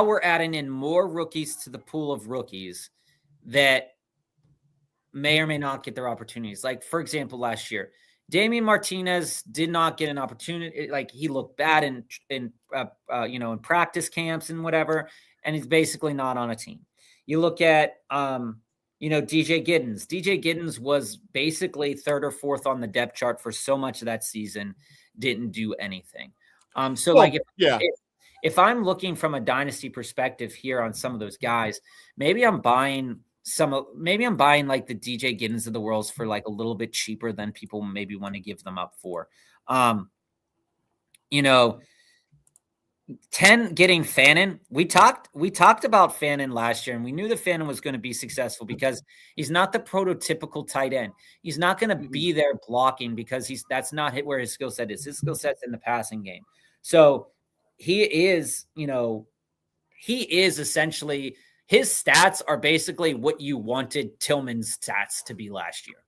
we're adding in more rookies to the pool of rookies that may or may not get their opportunities. Like, for example, last year, Damian Martinez did not get an opportunity. Like, he looked bad in practice camps and whatever, and he's basically not on a team. You look at, DJ Giddens. DJ Giddens was basically 3rd or 4th on the depth chart for so much of that season, didn't do anything. If I'm looking from a dynasty perspective here on some of those guys, maybe I'm buying like the DJ Giddens of the world for like a little bit cheaper than people maybe want to give them up for. 10 getting Fannin. We talked about Fannin last year, and we knew that Fannin was going to be successful because he's not the prototypical tight end. He's not going to be there blocking because that's not where his skill set is. His skill set's in the passing game. So he is essentially, his stats are basically what you wanted Tillman's stats to be last year,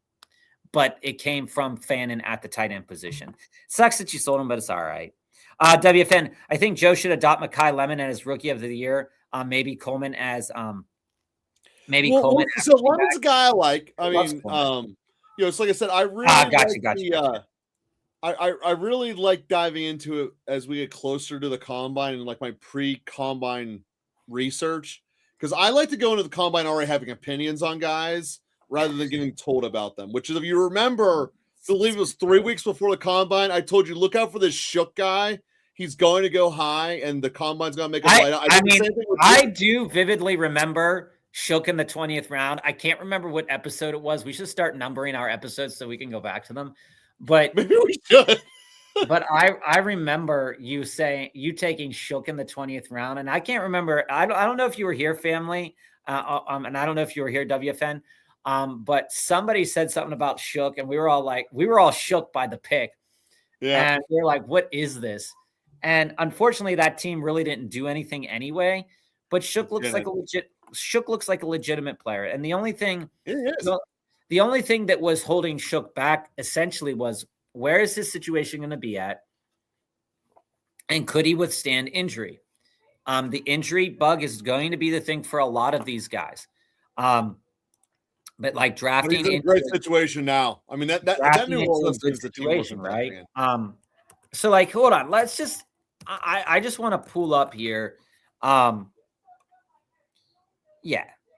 but it came from Fannin at the tight end position. Sucks that you sold him, but it's all right. WFN, I think Joe should adopt Mekhi Lemon as rookie of the year. Maybe Coleman as Coleman. So Lemon's a guy I like. I mean, it's like I said, I really gotcha. I really like diving into it as we get closer to the combine and like my pre-combine research, because I like to go into the combine already having opinions on guys rather than getting told about them. Which is, if you remember, I believe it was 3 weeks before the combine, I told you look out for this Shook guy. He's going to go high, and the combine's going to make a light out. I mean, I do vividly remember Shook in the 20th round. I can't remember what episode it was. We should start numbering our episodes so we can go back to them. But maybe we should. But I remember you taking Shook in the 20th round, and I can't remember. I don't know if you were here, family, and I don't know if you were here, WFN. But somebody said something about Shook, and we were all shook by the pick. Yeah, and we were like, "What is this?" And unfortunately, that team really didn't do anything anyway. But Shook looks like a legitimate player, and the only thing that was holding Shook back essentially was, where is his situation going to be at? And could he withstand injury? The injury bug is going to be the thing for a lot of these guys. But like drafting, he's in a great situation now. I mean, that New Orleans is the situation, right? So like, hold on, let's just. I just want to pull up here. Yeah.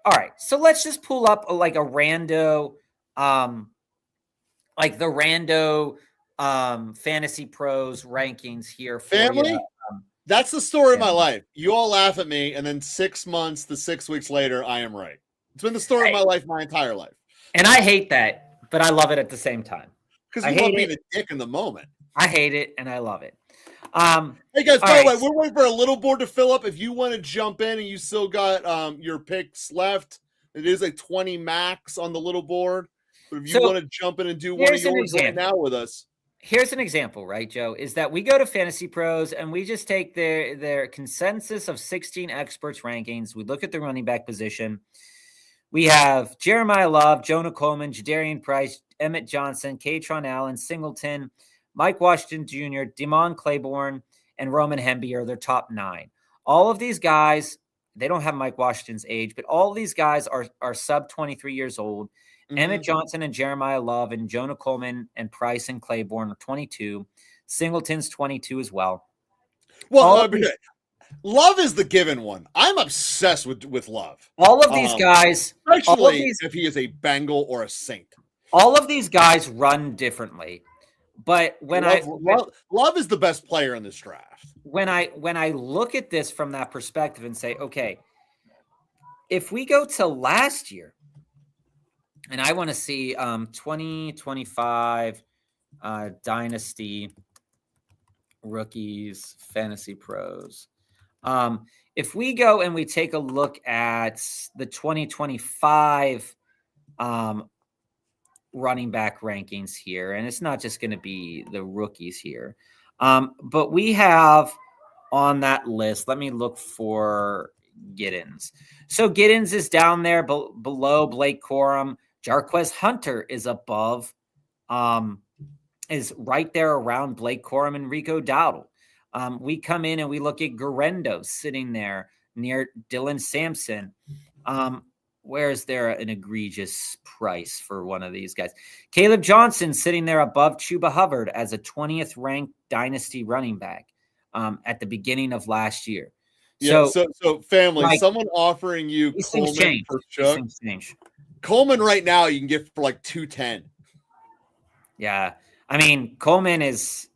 All right. So let's just pull up like a rando, like the rando Fantasy Pros rankings here. Family, that's the story of my life. You all laugh at me, and then 6 months to 6 weeks later, I am right. It's been the story of my life, my entire life. And I hate that, but I love it at the same time. Because you love being a dick in the moment. I hate it, and I love it. Hey guys, by the way, we're waiting for a little board to fill up. If you want to jump in and you still got your picks left, it is a 20 max on the little board. But if you want to jump in and do one of yours right now with us. Here's an example, right, Joe, is that we go to Fantasy Pros and we just take their consensus of 16 experts rankings. We look at the running back position. We have Jeremiah Love, Jonah Coleman, Jadarian Price, Emmett Johnson, Katron Allen, Singleton, Mike Washington Jr., Damon Claiborne, and Roman Hemby are their top 9. All of these guys, they don't have Mike Washington's age, but all of these guys are sub 23 years old. Mm-hmm. Emmett Johnson and Jeremiah Love and Jonah Coleman and Price and Claiborne are 22. Singleton's 22 as well. Well, Love is the given one. I'm obsessed with Love. All of these guys, especially if he is a Bengal or a Saint. All of these guys run differently. But when Love is the best player in this draft. When I look at this from that perspective and say, okay, if we go to last year, and I want to see 2025 Dynasty rookies, Fantasy Pros. If we go and we take a look at the 2025 running back rankings here, and it's not just going to be the rookies here, but we have on that list, let me look for Giddens. So Giddens is down there below Blake Corum. Jarquez Hunter is above, is right there around Blake Corum and Rico Dowdle. We come in and we look at Guerrero sitting there near Dylan Sampson. Where is there an egregious price for one of these guys? Caleb Johnson sitting there above Chuba Hubbard as a 20th ranked dynasty running back at the beginning of last year. Yeah, so family, like, someone offering you Coleman for Chuck. Coleman right now you can get for like 210. Yeah, I mean Coleman it's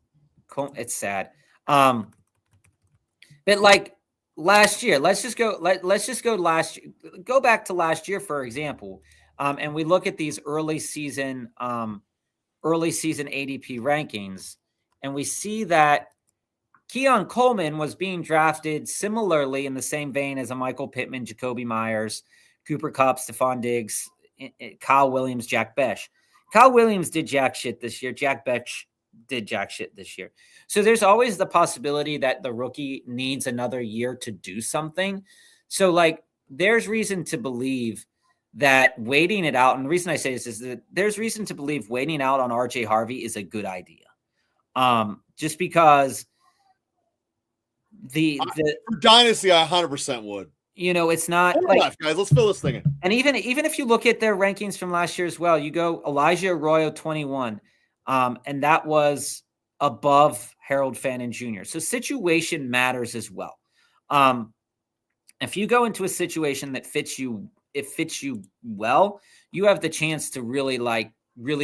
sad. But like last year, let's just go back to last year, for example. And we look at these early season ADP rankings, and we see that Keon Coleman was being drafted similarly in the same vein as a Michael Pittman, Jacoby Myers, Cooper Kupp, Stephon Diggs, Kyle Williams, Jack Bech. Kyle Williams did jack shit this year. Jack Bech did jack shit this year. So there's always the possibility that the rookie needs another year to do something. So like there's reason to believe that waiting it out, and the reason I say this is that there's reason to believe waiting out on RJ Harvey is a good idea. Just because for Dynasty, I 100% would. You know, it's not like, left, guys. Let's fill this thing in. And even if you look at their rankings from last year as well, you go Elijah Arroyo 21. And that was above Harold Fannin Jr. So situation matters as well. If you go into a situation that fits you well, you have the chance to really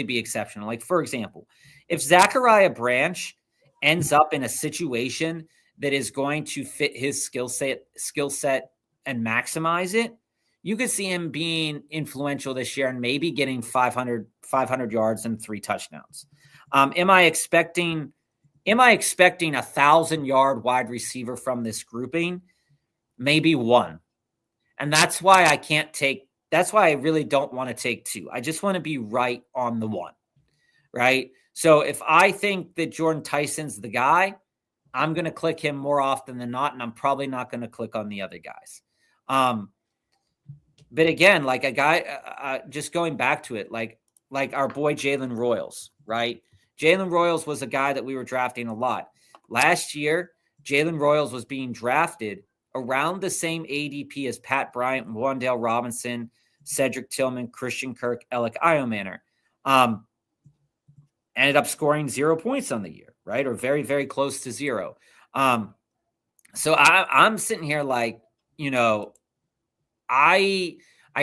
be exceptional. Like, for example, if Zachariah Branch ends up in a situation that is going to fit his skill set and maximize it, you could see him being influential this year and maybe getting 500 yards and 3 touchdowns. Am I expecting a 1,000-yard wide receiver from this grouping? Maybe 1. And that's why I really don't want to take 2. I just want to be right on the 1, right? So if I think that Jordan Tyson's the guy, I'm going to click him more often than not, and I'm probably not going to click on the other guys. But again, like a guy, just going back to it, like our boy Jalen Royals, right? Jalen Royals was a guy that we were drafting a lot. Last year, Jalen Royals was being drafted around the same ADP as Pat Bryant, Wan'Dale Robinson, Cedric Tillman, Christian Kirk, Alec Iomanner. Ended up scoring 0 points on the year, right? Or very, very close to 0. So I'm sitting here like, I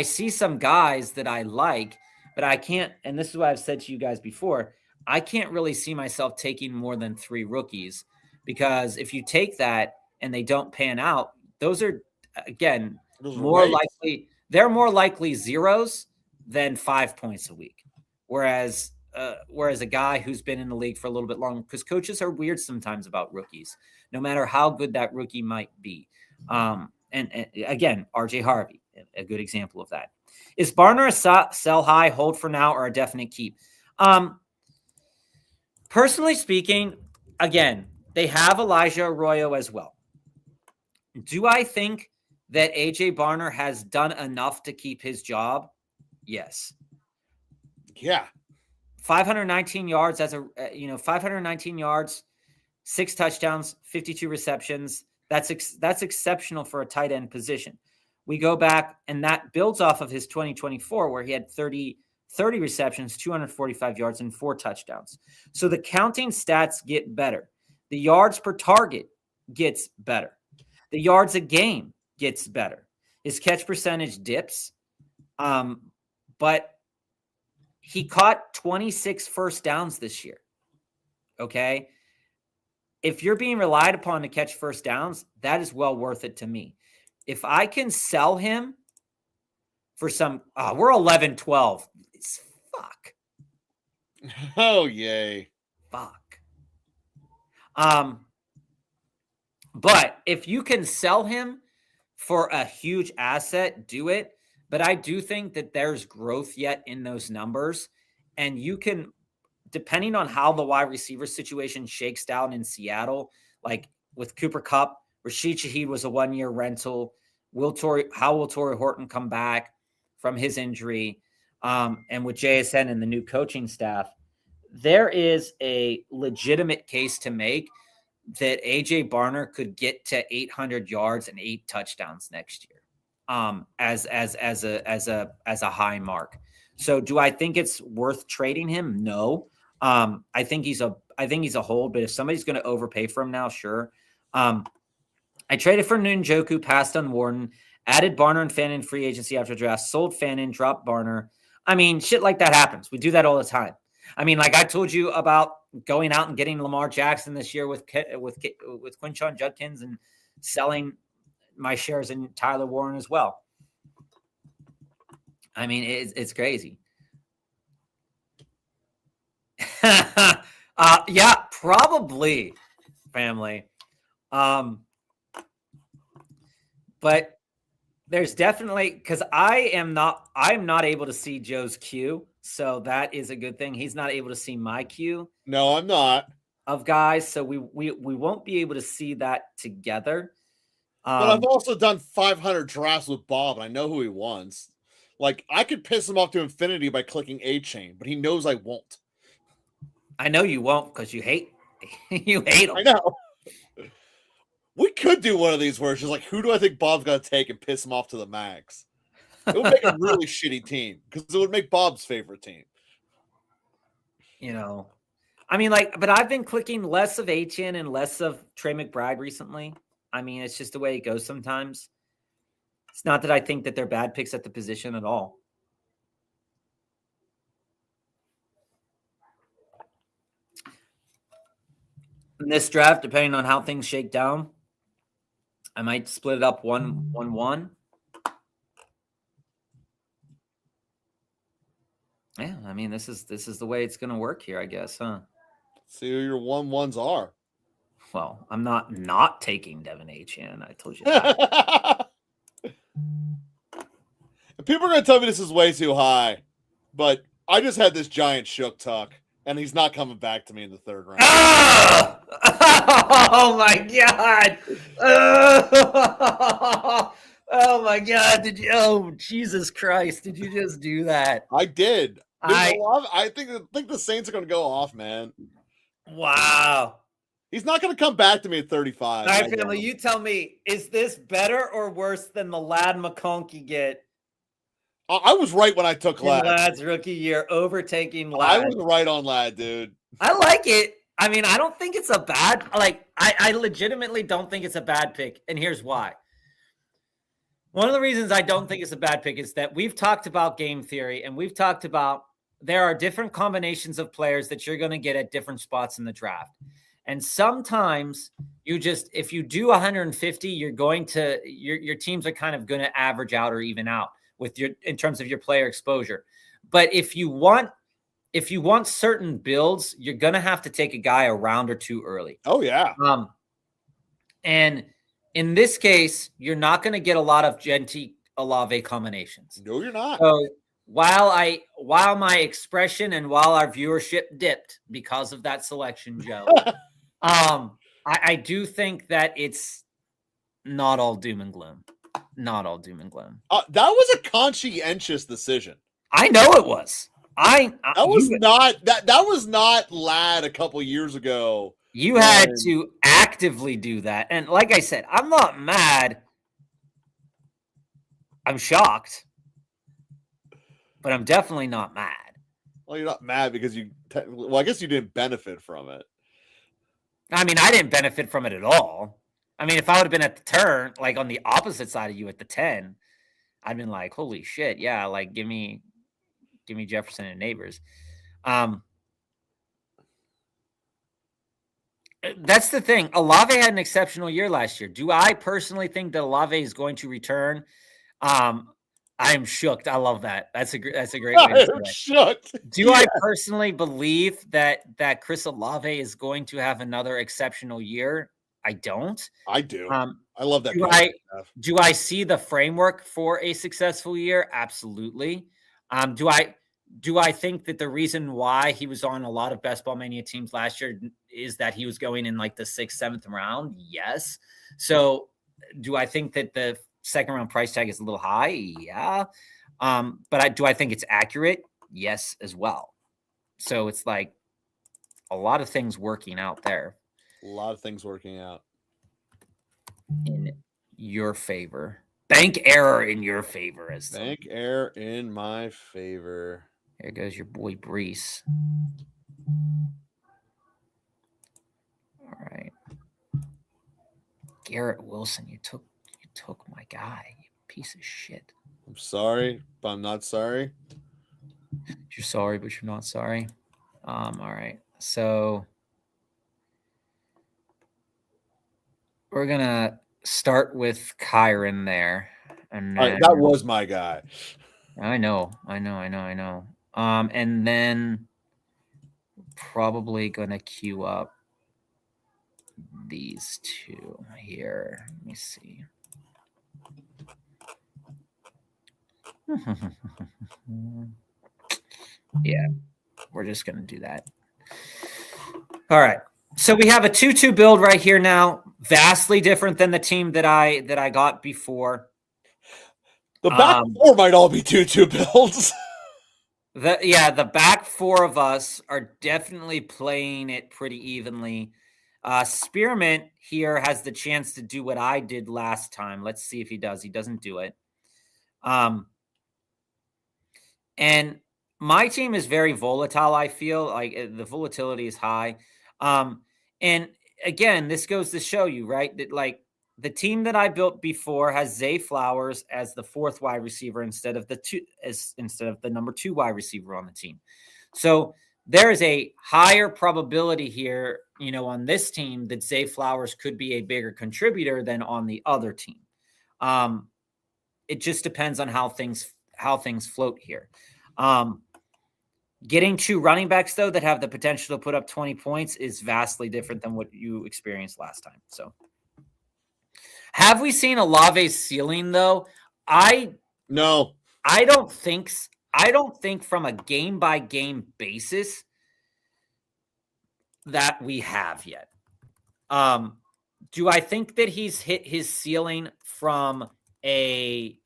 see some guys that I like, but I can't, and this is what I've said to you guys before, I can't really see myself taking more than 3 rookies, because if you take that and they don't pan out, those are, again, they're more likely zeros than 5 points a week. Whereas a guy who's been in the league for a little bit longer, because coaches are weird sometimes about rookies, no matter how good that rookie might be. And again, RJ Harvey, a good example of that. Is Barner a sell high, hold for now, or a definite keep? Personally speaking, again, they have Elijah Arroyo as well. Do I think that AJ Barner has done enough to keep his job? Yes. Yeah. 519 yards 519 yards, 6 touchdowns, 52 receptions. That's exceptional for a tight end position. We go back, and that builds off of his 2024, where he had 30 receptions, 245 yards, and 4 touchdowns. So the counting stats get better. The yards per target gets better. The yards a game gets better. His catch percentage dips, but he caught 26 first downs this year. Okay? If you're being relied upon to catch first downs, that is well worth it to me. If I can sell him for some, we're 11-12. It's fuck. Oh, yay. Fuck. But if you can sell him for a huge asset, do it. But I do think that there's growth yet in those numbers. And you can, depending on how the wide receiver situation shakes down in Seattle, like with Cooper Kupp, Rashid Shaheed was a 1-year rental. How will Torrey Horton come back from his injury? And with JSN and the new coaching staff, there is a legitimate case to make that AJ Barner could get to 800 yards and 8 touchdowns next year, as a high mark. So, do I think it's worth trading him? No. I think he's a hold, but if somebody's going to overpay for him now, sure. I traded for Njoku, passed on Warden, added Barner and Fannin free agency after draft, sold Fannin, dropped Barner. I mean, shit like that happens. We do that all the time. I mean, like I told you about going out and getting Lamar Jackson this year with Quinshon Judkins and selling my shares in Tyler Warren as well. I mean, it's crazy. Yeah, probably, family. But there's definitely, because I'm not able to see Joe's queue, so that is a good thing. He's not able to see my queue. No, I'm not. Of guys, so we won't be able to see that together. But I've also done 500 drafts with Bob, and I know who he wants. Like, I could piss him off to infinity by clicking A chain, but he knows I won't. I know you won't, because you hate him. I know. We could do one of these where it's just like, who do I think Bob's going to take and piss him off to the max? It would make a really shitty team, because it would make Bob's favorite team. I mean, like, but I've been clicking less of Etienne and less of Trey McBride recently. I mean, it's just the way it goes sometimes. It's not that I think that they're bad picks at the position at all. In this draft, depending on how things shake down, I might split it up 1-1-1. Yeah, I mean, this is the way it's going to work here, I guess, huh? See who your 1-1s are. Well, I'm not taking Devin Etienne. I told you that. People are going to tell me this is way too high, but I just had this giant shook tuck, and he's not coming back to me in the third round. Oh my god! Oh my god! Did you? Oh Jesus Christ! Did you just do that? I did. I think the Saints are going to go off, man. Wow. He's not going to come back to me at 35. All right, family, you tell me, is this better or worse than the Ladd McConkey get? I was right when I took Ladd. Ladd's rookie year, overtaking Ladd. I was right on Ladd, dude. I like it. I mean, I don't think it's a bad, I legitimately don't think it's a bad pick. And here's why. One of the reasons I don't think it's a bad pick is that we've talked about game theory, and we've talked about there are different combinations of players that you're going to get at different spots in the draft. And sometimes if you do 150, you're going to, your teams are kind of going to average out or even out in terms of your player exposure. But if you want certain builds, you're going to have to take a guy a round or two early. Oh yeah. And in this case, you're not going to get a lot of Genti Olave combinations. No, you're not. So while my expression and while our viewership dipped because of that selection, Joe, I do think that it's not all doom and gloom. Not all doom and gloom. That was a conscientious decision. I know it was. That was not Ladd a couple years ago. You had to actively do that. And like I said, I'm not mad. I'm shocked. But I'm definitely not mad. Well, you're not mad because I guess you didn't benefit from it. I mean, I didn't benefit from it at all. I mean, if I would have been at the turn, like on the opposite side of you at the 10, I'd been like, holy shit, yeah, like give me Jefferson and Neighbors. That's the thing. Olave had an exceptional year last year. Do I personally think that Olave is going to return? I'm shooked. I love that. That's a great way to say it. Shooked. Do I personally believe that Chris Olave is going to have another exceptional year? I don't. I do. I love that. Do I see the framework for a successful year? Absolutely. Do I think that the reason why he was on a lot of Best Ball Mania teams last year is that he was going in like the 6th, 7th round? Yes. So do I think that the second round price tag is a little high? Yeah. But do I think it's accurate? Yes, as well. So it's like a lot of things working out there. A lot of things working out in your favor. Bank error in your favor. Bank error in my favor. Here goes your boy Brees. All right. Garrett Wilson, you took my guy, you piece of shit. I'm sorry, but I'm not sorry. You're sorry, but you're not sorry. All right. So we're gonna start with Kyron there. And then, that was my guy. I know. And then probably gonna queue up these two here. Let me see. Yeah, we're just gonna do that. All right. So we have a 2-2 build right here now. Vastly different than the team that I got before. The back four might all be 2-2 builds. The back four of us are definitely playing it pretty evenly. Spearmint here has the chance to do what I did last time. Let's see if he does. He doesn't do it. And My team is very volatile. I feel like the volatility is high. And again, this goes to show you, right, that like the team that I built before has Zay Flowers as the 4th wide receiver instead of the number 2 wide receiver on the team. So there is a higher probability here, on this team that Zay Flowers could be a bigger contributor than on the other team. It just depends on how things float here. Getting 2 running backs, though, that have the potential to put up 20 points is vastly different than what you experienced last time. So, have we seen Olave's ceiling, though? No. I don't think from a game-by-game basis that we have yet. Do I think that he's hit his ceiling from a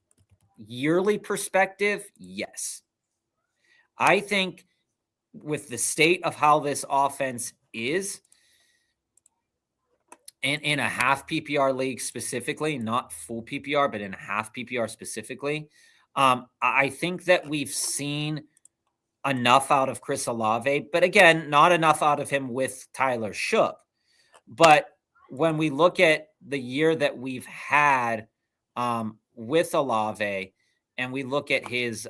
yearly perspective? Yes. I think with the state of how this offense is, and in a half PPR league specifically, not full PPR, but in a half PPR specifically, I think that we've seen enough out of Chris Olave, but again, not enough out of him with Tyler Shook. But when we look at the year that we've had with Olave, and we look at his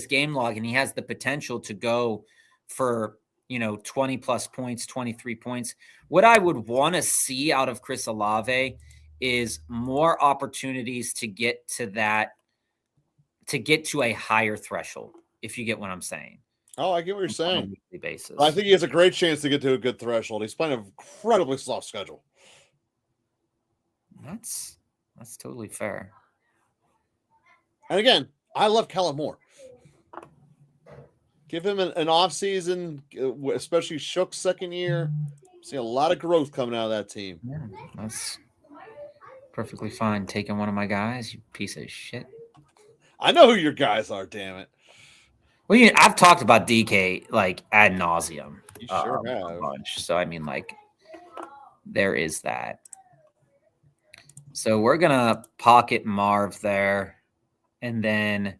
game log, and he has the potential to go for 20 plus points, 23 points. What I would want to see out of Chris Olave is more opportunities to get to a higher threshold, if you get what I'm saying. Oh, I get what you're saying. On a weekly basis. I think he has a great chance to get to a good threshold. He's playing an incredibly soft schedule. That's totally fair. And again, I love Kellen Moore. Give him an off season, especially Shook's second year. See a lot of growth coming out of that team. Yeah, that's perfectly fine. Taking one of my guys, you piece of shit. I know who your guys are, damn it. Well, I've talked about DK like ad nauseum. You sure have. A bunch. So I mean, like, there is that. So we're gonna pocket Marv there, and then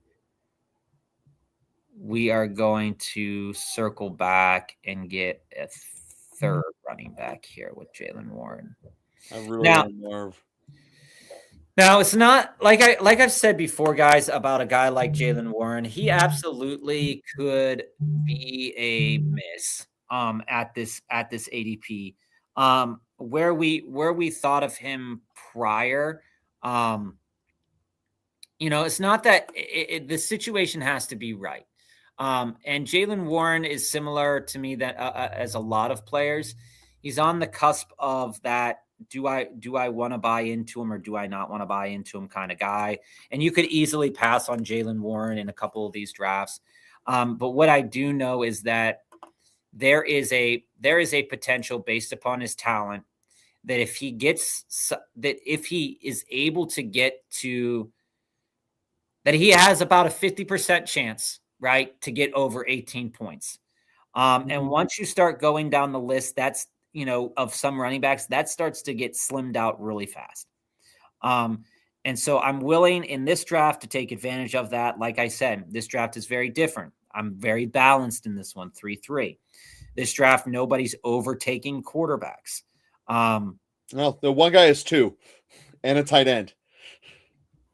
we are going to circle back and get a 3rd running back here with Jaylen Warren. I really want Marv. Now, it's not like I've said before, guys, about a guy like Jaylen Warren. He absolutely could be a miss at this ADP. Where we thought of him prior, it's not that the situation has to be right. And Jaylen Warren is similar to me that as a lot of players. He's on the cusp of that. Do I want to buy into him or do I not want to buy into him kind of guy? And you could easily pass on Jaylen Warren in a couple of these drafts. But what I do know is that there is a potential based upon his talent that if he is able to get to that, he has about a 50% chance, right, to get over 18 points. And once you start going down the list, that's, of some running backs, that starts to get slimmed out really fast. And so I'm willing in this draft to take advantage of that. Like I said, this draft is very different. I'm very balanced in this one, 3-3. This draft, nobody's overtaking quarterbacks. Well, the one guy is 2 and a tight end.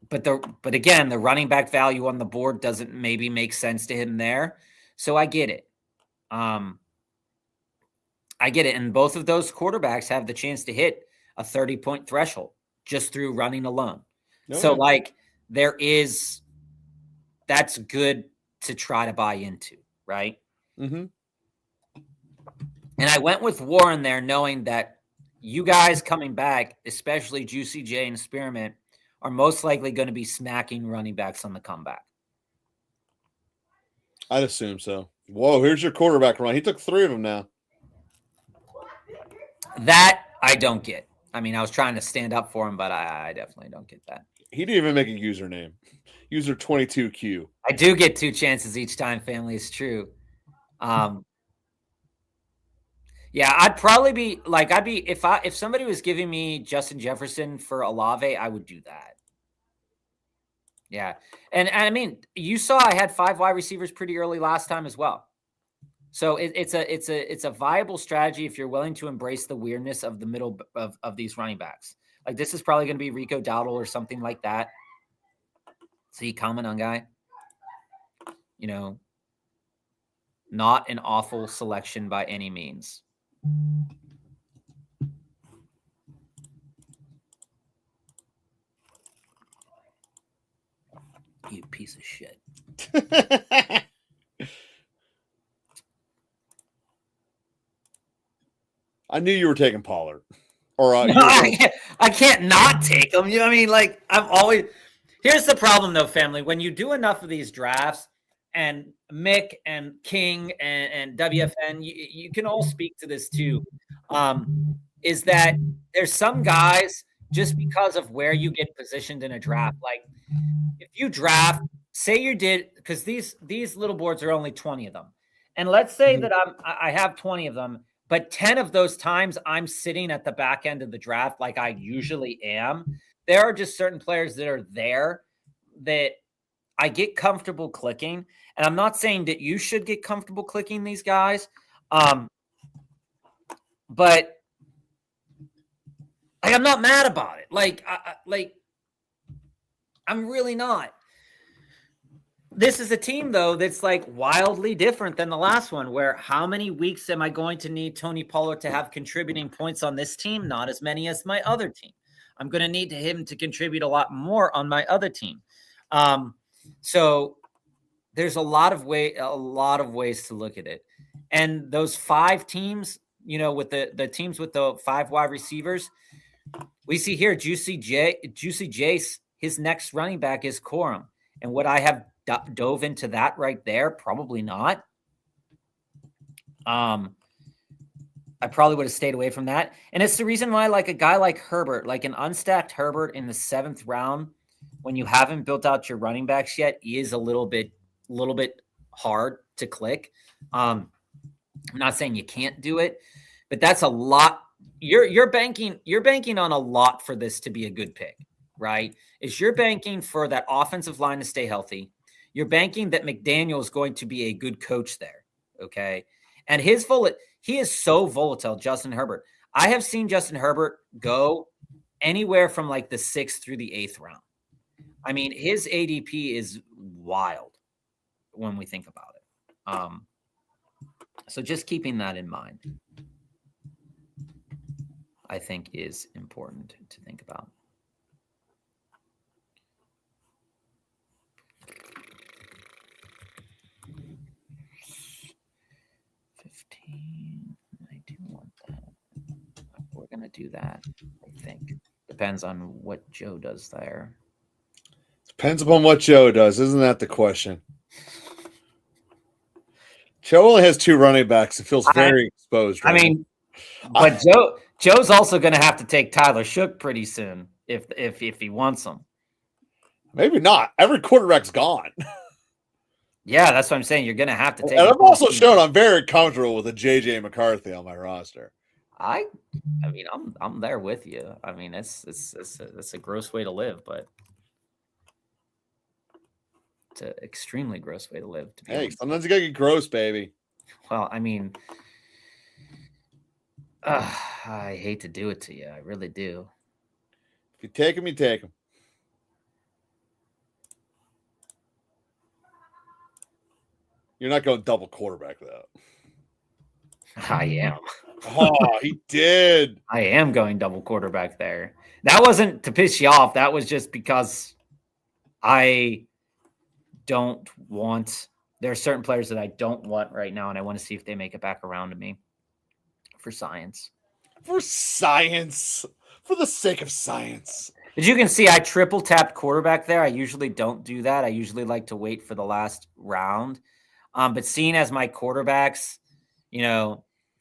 But again, the running back value on the board doesn't maybe make sense to him there. So I get it. And both of those quarterbacks have the chance to hit a 30-point threshold just through running alone. So that's good to try to buy into, right? Mm-hmm. And I went with Warren there, knowing that you guys coming back, especially Juicy J and Spearmint, are most likely going to be smacking running backs on the comeback. I'd assume so. Whoa, here's your quarterback run. He took 3 of them now. That I don't get. I mean, I was trying to stand up for him, but I definitely don't get that. He didn't even make a username. User 22Q. I do get 2 chances each time, family. Is true. Yeah, I'd probably be like, if somebody was giving me Justin Jefferson for Olave, I would do that. Yeah. And I mean, you saw I had 5 wide receivers pretty early last time as well. So it's a viable strategy if you're willing to embrace the weirdness of the middle of these running backs. Like this is probably going to be Rico Dowdle or something like that. See, comment on guy. You know, not an awful selection by any means. You piece of shit. I knew you were taking Pollard. Or No, I can't not take him. You know what I mean? Like I'm always. Here's the problem, though, family. When you do enough of these drafts, and Mick and King and WFN, you can all speak to this too. Is that there's some guys just because of where you get positioned in a draft. Like if you draft, say you did, because these little boards are only 20 of them, and let's say that I have 20 of them. But 10 of those times I'm sitting at the back end of the draft like I usually am. There are just certain players that are there that I get comfortable clicking. And I'm not saying that you should get comfortable clicking these guys. But I'm not mad about it. I'm really not. This is a team, though, that's like wildly different than the last one, where how many weeks am I going to need Tony Pollard to have contributing points on this team? Not as many as my other team. I'm going to need him to contribute a lot more on my other team. So there's a lot of ways to look at it. And those 5 teams, with the teams with the 5 wide receivers, we see here Juicy Jace, his next running back is Corum. And would I have dove into that right there? Probably not. I probably would have stayed away from that. And it's the reason why, like a guy like Herbert, like an unstacked Herbert in the 7th round, when you haven't built out your running backs yet, is a little bit hard to click. I'm not saying you can't do it, but that's a lot. You're banking on a lot for this to be a good pick, right? You're banking for that offensive line to stay healthy. You're banking that McDaniel is going to be a good coach there, okay? And he is so volatile, Justin Herbert. I have seen Justin Herbert go anywhere from like the 6th through the 8th round. I mean, his ADP is wild when we think about it. So just keeping that in mind, I think, is important to think about. I do want that. We're going to do that, I think. Depends on what Joe does there. Depends upon what Joe does. Isn't that the question? Joe only has 2 running backs. It feels very exposed. Right, I mean, but Joe's also going to have to take Tyler Shook pretty soon if he wants him. Maybe not. Every quarterback's gone. Yeah, that's what I'm saying. You're going to have to take. And I've also shown I'm very comfortable with a JJ McCarthy on my roster. I mean, I'm there with you. I mean, it's a gross way to live, but it's an extremely gross way to live. To be honest. Sometimes you gotta get gross, baby. Well, I mean, I hate to do it to you. I really do. If you take him, you take him. You're not going double quarterback, though. I am. Oh, he did. I am going double quarterback there. That wasn't to piss you off. That was just because I don't want. There are certain players that I don't want right now, and I want to see if they make it back around to me for science. For science. For the sake of science. As you can see, I triple tapped quarterback there. I usually don't do that. I usually like to wait for the last round. But seeing as my quarterbacks,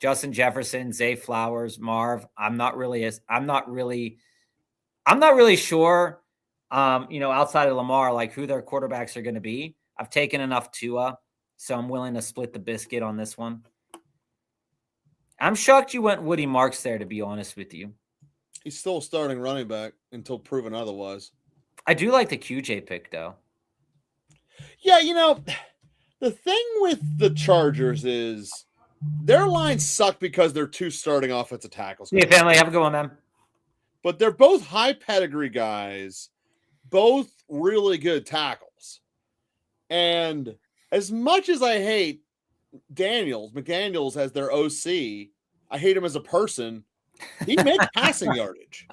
Justin Jefferson, Zay Flowers, Marv, I'm not really sure, outside of Lamar, like who their quarterbacks are going to be. I've taken enough Tua, so I'm willing to split the biscuit on this one. I'm shocked you went Woody Marks there, to be honest with you. He's still a starting running back until proven otherwise. I do like the QJ pick, though. Yeah, the thing with the Chargers is their lines suck because they're two starting offensive tackles. Yeah, family, have a good one, man. But they're both high pedigree guys, both really good tackles. And as much as I hate McDaniels as their OC, I hate him as a person. He makes passing yardage.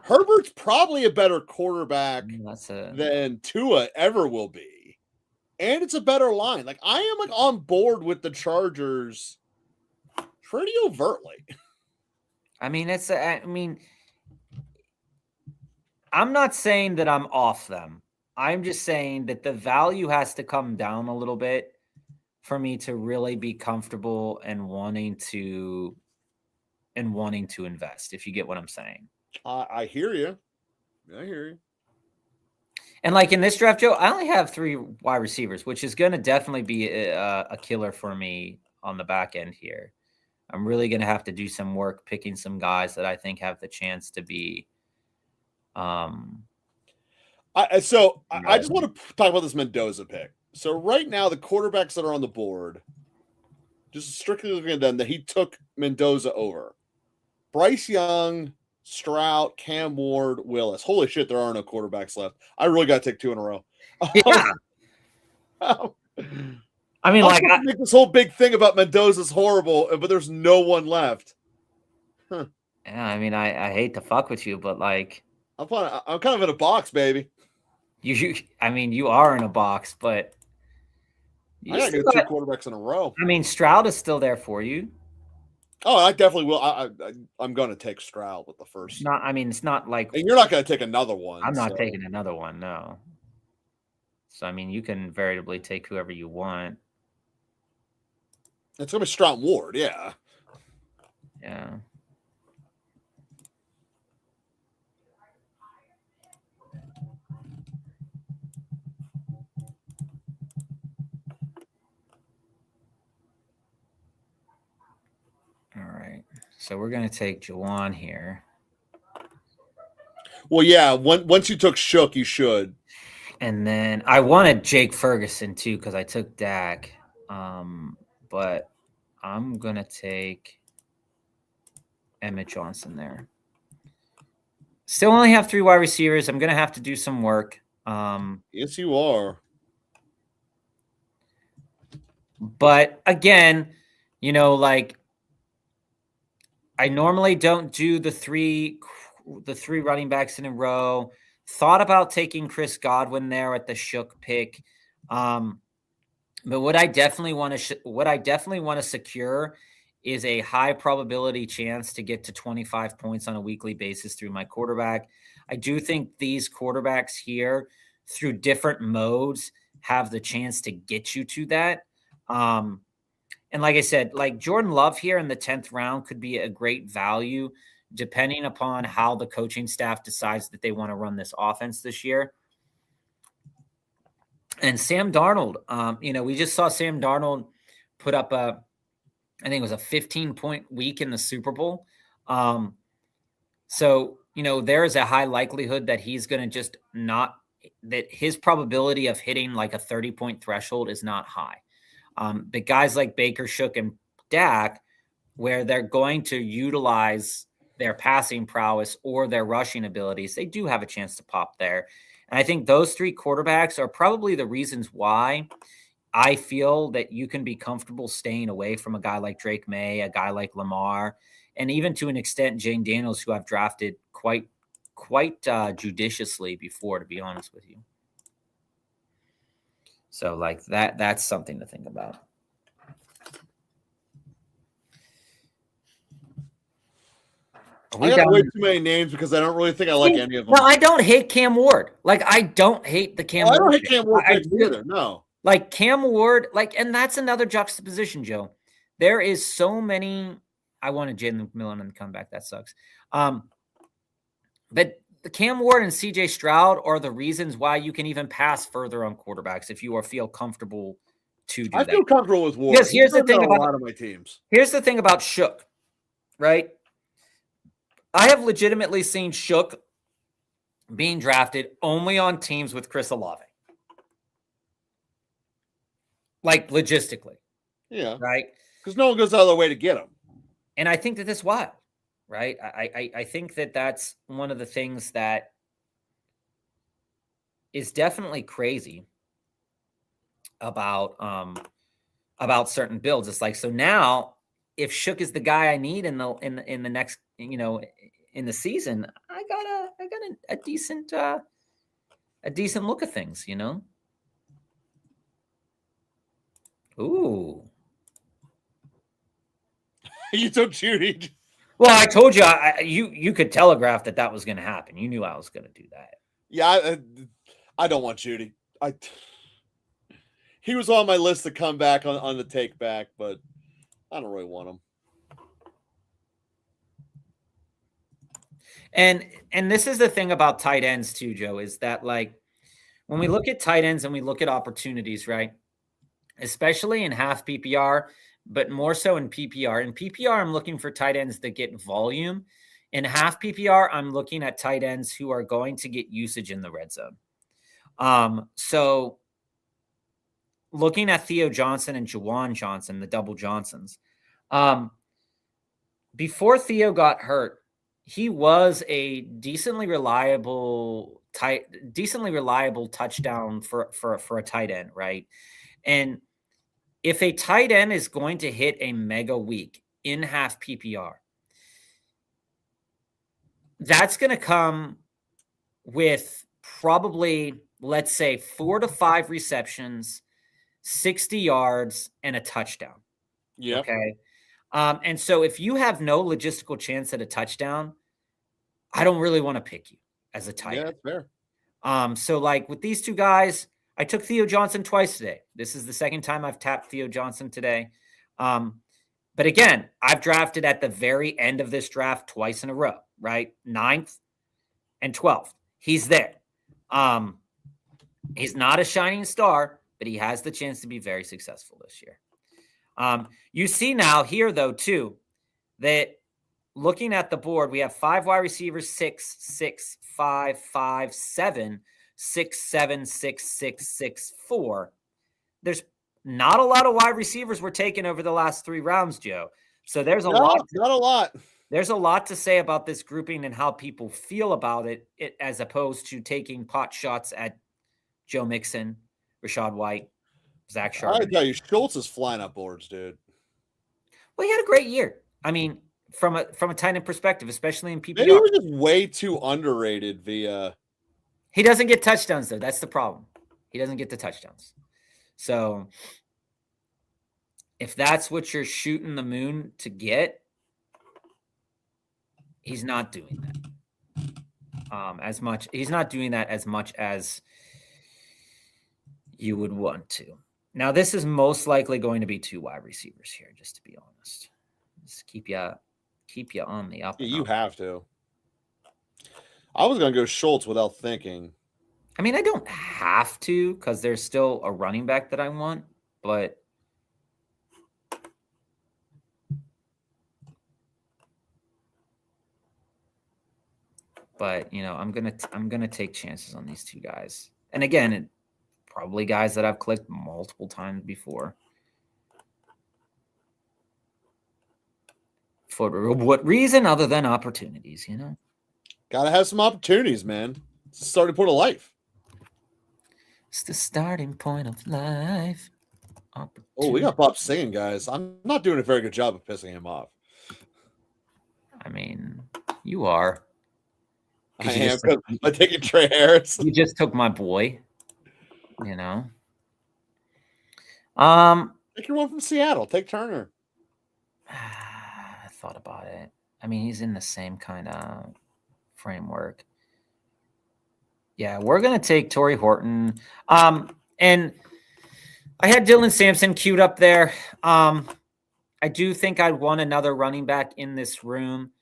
Herbert's probably a better quarterback than Tua ever will be. And it's a better line. Like, I am on board with the Chargers pretty overtly. I mean, I'm not saying that I'm off them. I'm just saying that the value has to come down a little bit for me to really be comfortable and wanting to invest, if you get what I'm saying. I hear you. I hear you. And like in this draft, Joe, I only have 3 wide receivers, which is going to definitely be a killer for me on the back end here. I'm really going to have to do some work picking some guys that I think have the chance to be. I just want to talk about this Mendoza pick. So right now, the quarterbacks that are on the board, just strictly looking at them, that he took Mendoza over. Bryce Young, Stroud, Cam Ward, Willis. Holy shit, there are no quarterbacks left. I really got to take 2 in a row. Yeah. I mean, like, I make this whole big thing about Mendoza's horrible, but there's no one left. Huh. Yeah, I mean, I hate to fuck with you, but like, I'm kind of in a box, baby. You are in a box, but I got to get 2 quarterbacks in a row. I mean, Stroud is still there for you. Oh, I definitely will. I'm going to take Stroud with the first. It's not like. And you're not going to take another one. I'm not taking another one, no. So, I mean, you can variably take whoever you want. It's going to be Stroud Ward, yeah. Yeah. All right. So we're going to take Juwan here. Well, yeah. Once you took Shook, you should. And then I wanted Jake Ferguson too because I took Dak. But I'm going to take Emmett Johnson there. Still only have 3 wide receivers. I'm going to have to do some work. Yes, you are. But again, like, I normally don't do the three running backs in a row. Thought about taking Chris Godwin there at the Shook pick. But what I definitely want to secure is a high probability chance to get to 25 points on a weekly basis through my quarterback. I do think these quarterbacks here, through different modes, have the chance to get you to that. And like I said, like Jordan Love here in the 10th round could be a great value depending upon how the coaching staff decides that they want to run this offense this year. And Sam Darnold, we just saw Sam Darnold put up I think it was a 15-point week in the Super Bowl. So, there is a high likelihood that he's going to that his probability of hitting like a 30-point threshold is not high. But guys like Baker, Shook, and Dak, where they're going to utilize their passing prowess or their rushing abilities, they do have a chance to pop there. And I think those 3 quarterbacks are probably the reasons why I feel that you can be comfortable staying away from a guy like Drake May, a guy like Lamar, and even to an extent, Jane Daniels, who I've drafted quite judiciously before, to be honest with you. So like that's something to think about. I got way too many names because I don't really think I like any of them. No, I don't hate Cam Ward. Like, I don't hate the Cam Ward. I don't hate Cam Ward either, no. Like, Cam Ward, and that's another juxtaposition, Joe. There is so many. I wanted Jalen McMillan in the comeback. That sucks. But the Cam Ward and CJ Stroud are the reasons why you can even pass further on quarterbacks if you feel comfortable to do that. I feel comfortable with Ward. Because here's the thing about a lot of my teams. Here's the thing about Shook, right? I have legitimately seen Shook being drafted only on teams with Chris Olave. Like logistically. Yeah. Right. Because no one goes out of their way to get him. And I think that that's wild. Right. I think that that's one of the things that is definitely crazy about certain builds. It's like, so now if Shook is the guy I need in the next, in the season, I got a decent look at things, Ooh. You took Judy. Well, I told you, you could telegraph that was going to happen. You knew I was going to do that. Yeah, I don't want Judy. He was on my list to come back on the take back, but I don't really want him. And this is the thing about tight ends too, Joe, is that like when we look at tight ends and we look at opportunities, right? Especially in half PPR, but more so in PPR. In PPR, I'm looking for tight ends that get volume. In half PPR, I'm looking at tight ends who are going to get usage in the red zone. So looking at Theo Johnson and Juwan Johnson, the double Johnsons, before Theo got hurt, he was a decently reliable touchdown for a tight end, right? And if a tight end is going to hit a mega week in half PPR, that's going to come with probably, let's say, 4 to 5 receptions, 60 yards, and a touchdown. Yeah. Okay. And so if you have no logistical chance at a touchdown, I don't really want to pick you as a tight end. Yeah, that's fair. So like with these two guys, I took Theo Johnson twice today. This is the second time I've tapped Theo Johnson today. But again, I've drafted at the very end of this draft twice in a row, right? 9th and 12th. He's there. He's not a shining star, but he has the chance to be very successful this year. You see now here, though, too, that looking at the board, we have 5 wide receivers, 6, 6, 5, 5, 7, 6, 7, 6, 6, 6, 4. There's not a lot of wide receivers we're taking over the last 3 rounds, Joe. So there's a lot. Not a lot. There's a lot to say about this grouping and how people feel about it as opposed to taking pot shots at Joe Mixon, Rashad White, Zach Charbonnet. I tell you, Schultz is flying up boards, dude. Well, he had a great year. I mean, from a tight end perspective, especially in PPR. Maybe he was just way too underrated via. He doesn't get touchdowns, though. That's the problem. He doesn't get the touchdowns. So if that's what you're shooting the moon to get, he's not doing that as much. He's not doing that as much as you would want to. Now, this is most likely going to be 2 wide receivers here, just to be honest. Just keep you on the up. Yeah, you have to. I was going to go Schultz without thinking. I mean, I don't have to because there's still a running back that I want, but I'm gonna take chances on these 2 guys. And again, probably guys that I've clicked multiple times before. For what reason other than opportunities, Gotta have some opportunities, man. It's the starting point of life. It's the starting point of life. Oh, we got Bob singing, guys. I'm not doing a very good job of pissing him off. I mean, you are. I am, because I'm taking Trey Harris. You just took my boy. Take your one from Seattle. Take Turner. I thought about it. I mean, he's in the same kind of framework. Yeah, we're going to take Torrey Horton. And I had Dylan Sampson queued up there. I do think I'd want another running back in this room.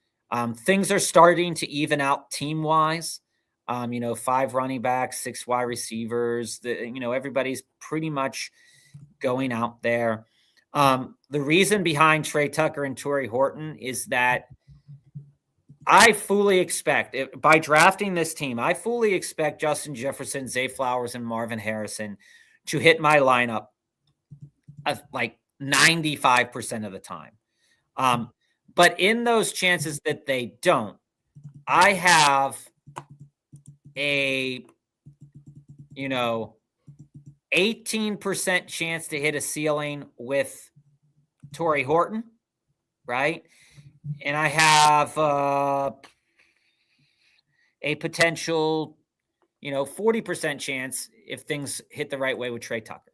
Things are starting to even out team-wise. 5 running backs, 6 wide receivers. Everybody's pretty much going out there. The reason behind Trey Tucker and Torrey Horton is that I fully expect by drafting this team, I fully expect Justin Jefferson, Zay Flowers, and Marvin Harrison to hit my lineup like 95% of the time. But in those chances that they don't, I have a 18% chance to hit a ceiling with Torrey Horton, right? And I have a potential, 40% chance if things hit the right way with Trey Tucker.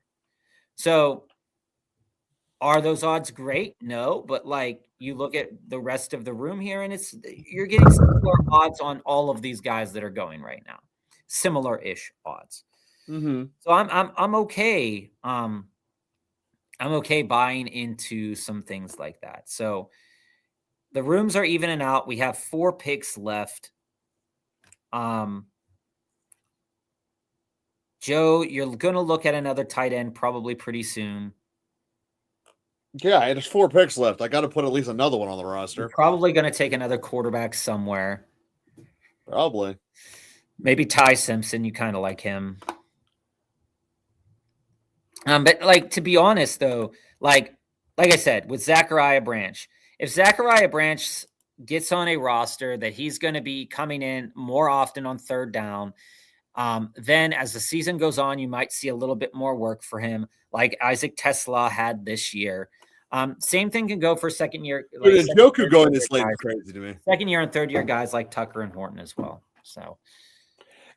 So are those odds great? No, but like you look at the rest of the room here and you're getting similar odds on all of these guys that are going right now. Similar-ish odds. Mm-hmm. So I'm okay. I'm okay buying into some things like that. So the rooms are evening out. We have 4 picks left. Joe, you're going to look at another tight end probably pretty soon. Yeah, there's 4 picks left. I got to put at least another one on the roster. You're probably going to take another quarterback somewhere. Probably. Maybe Ty Simpson. You kind of like him. But like, to be honest though, like I said, with Zachariah Branch, if Zachariah Branch gets on a roster that he's going to be coming in more often on third down, then as the season goes on, you might see a little bit more work for him, like Isaac Tesla had this year. Same thing can go for second year. Like Njoku going this late is crazy to me. Second year and third year guys like Tucker and Horton as well. So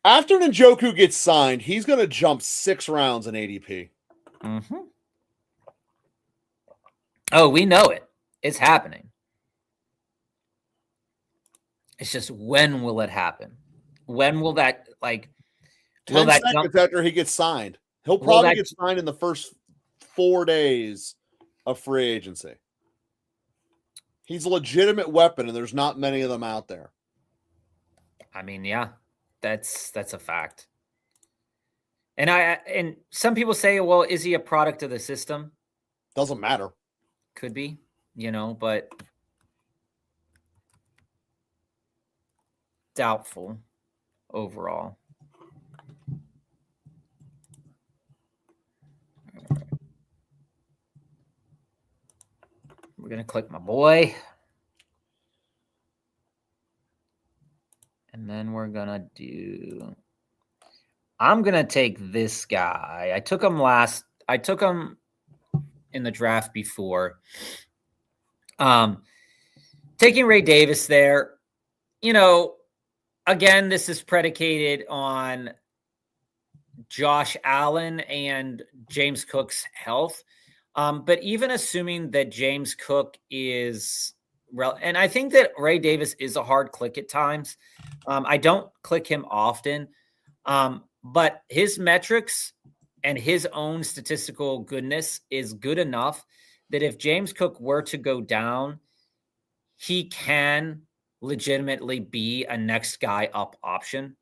after Njoku gets signed, he's going to jump 6 rounds in ADP. Mm-hmm. Oh, we know it. It's happening. It's just, when will it happen? When will that, like, 10 seconds after he gets signed. He'll probably get signed in the first 4 days of free agency. He's a legitimate weapon, and there's not many of them out there. I mean, yeah, that's a fact. And some people say, well, is he a product of the system? Doesn't matter. Could be, but doubtful overall. We're going to click my boy. And then we're going to I'm going to take this guy. I took him in the draft before. Taking Ray Davis there, again, this is predicated on Josh Allen and James Cook's health. But even assuming that James Cook is and I think that Ray Davis is a hard click at times. I don't click him often, but his metrics and his own statistical goodness is good enough that if James Cook were to go down, he can legitimately be a next guy up option.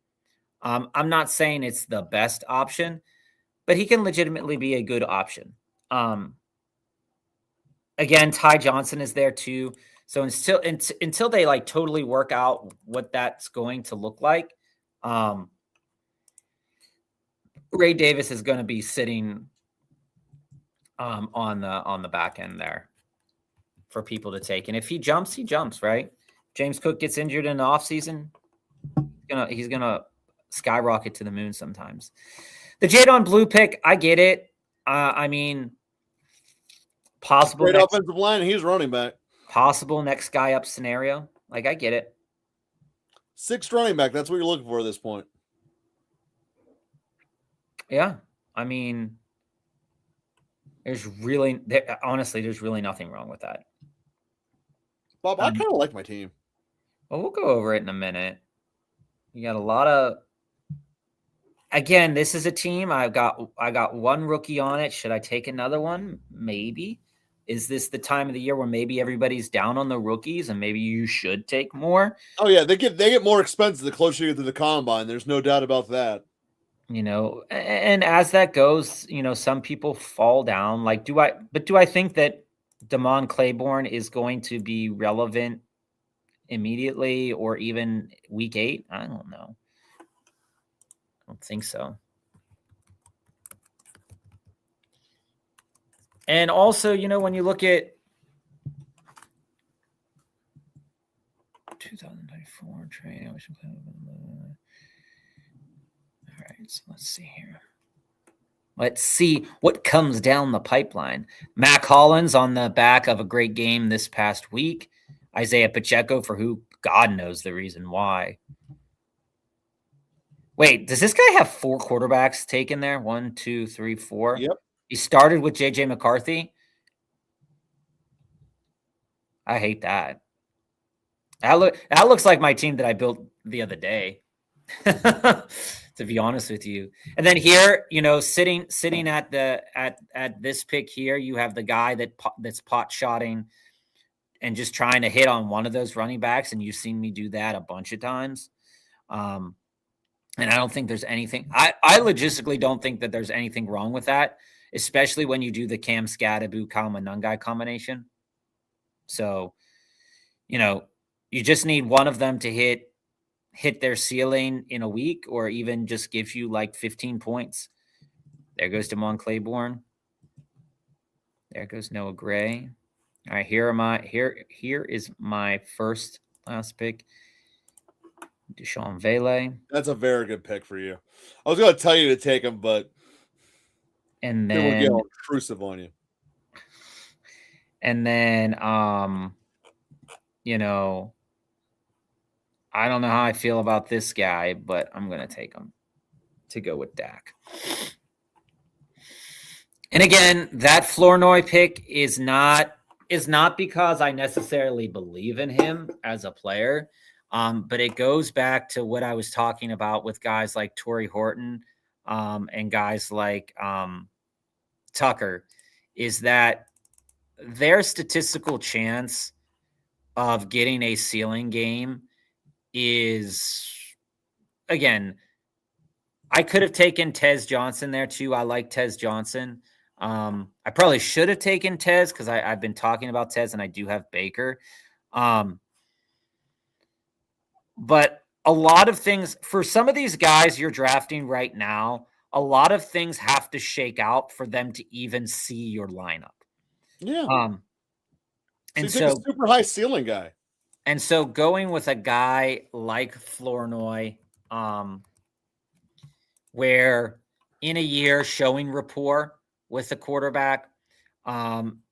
I'm not saying it's the best option, but he can legitimately be a good option. Again, Ty Johnson is there too. So until they like totally work out what that's going to look like, Ray Davis is going to be sitting on the back end there for people to take. And if he jumps, right? James Cook gets injured in the offseason, he's gonna skyrocket to the moon sometimes. The Jadon Blue pick, I get it. I mean, possible great offensive line, he's running back. Possible next guy up scenario. Like, I get it. 6th running back, that's what you're looking for at this point. Yeah. I mean, honestly, there's really nothing wrong with that. Bob, I kind of like my team. Well, we'll go over it in a minute. You got a lot of. Again, this is a team. I got one rookie on it. Should I take another one? Maybe. Is this the time of the year where maybe everybody's down on the rookies and maybe you should take more? Oh yeah, they get more expensive the closer you get to the combine. There's no doubt about that. And as that goes, some people fall down. Like, do I think that Damon Claiborne is going to be relevant immediately or even week 8? I don't know. I don't think so. And also, when you look at 2024 trade, all right, so let's see here. Let's see what comes down the pipeline. Mac Hollins on the back of a great game this past week. Isaiah Pacheco, for who God knows the reason why. Wait, does this guy have 4 quarterbacks taken there? 1, 2, 3, 4. Yep. He started with JJ McCarthy. I hate that. That looks like my team that I built the other day, to be honest with you. And then here, sitting at this pick here, you have the guy that's pot shotting and just trying to hit on one of those running backs, and you've seen me do that a bunch of times. And I don't think there's anything. I logistically don't think that there's anything wrong with that, especially when you do the Cam Scadabu Kalmanungai combination. So, you just need one of them to hit their ceiling in a week, or even just give you like 15 points. There goes Damon Claiborne. There goes Noah Gray. All right, here is my last pick. Deshaun Vele. That's a very good pick for you. I was going to tell you to take him, but and then we'll get then all intrusive on you. And then I don't know how I feel about this guy, but I'm going to take him to go with Dak. And again, that Flournoy pick is not because I necessarily believe in him as a player, but it goes back to what I was talking about with guys like Torrey Horton and guys like Tucker, is that their statistical chance of getting a ceiling game is, again, I could have taken Tez Johnson there too. I like Tez Johnson. I probably should have taken Tez because I've been talking about Tez and I do have Baker. But a lot of things for some of these guys you're drafting right now, a lot of things have to shake out for them to even see your lineup. Yeah. And so a super high ceiling guy. And so going with a guy like Flournoy, where in a year showing rapport with the quarterback,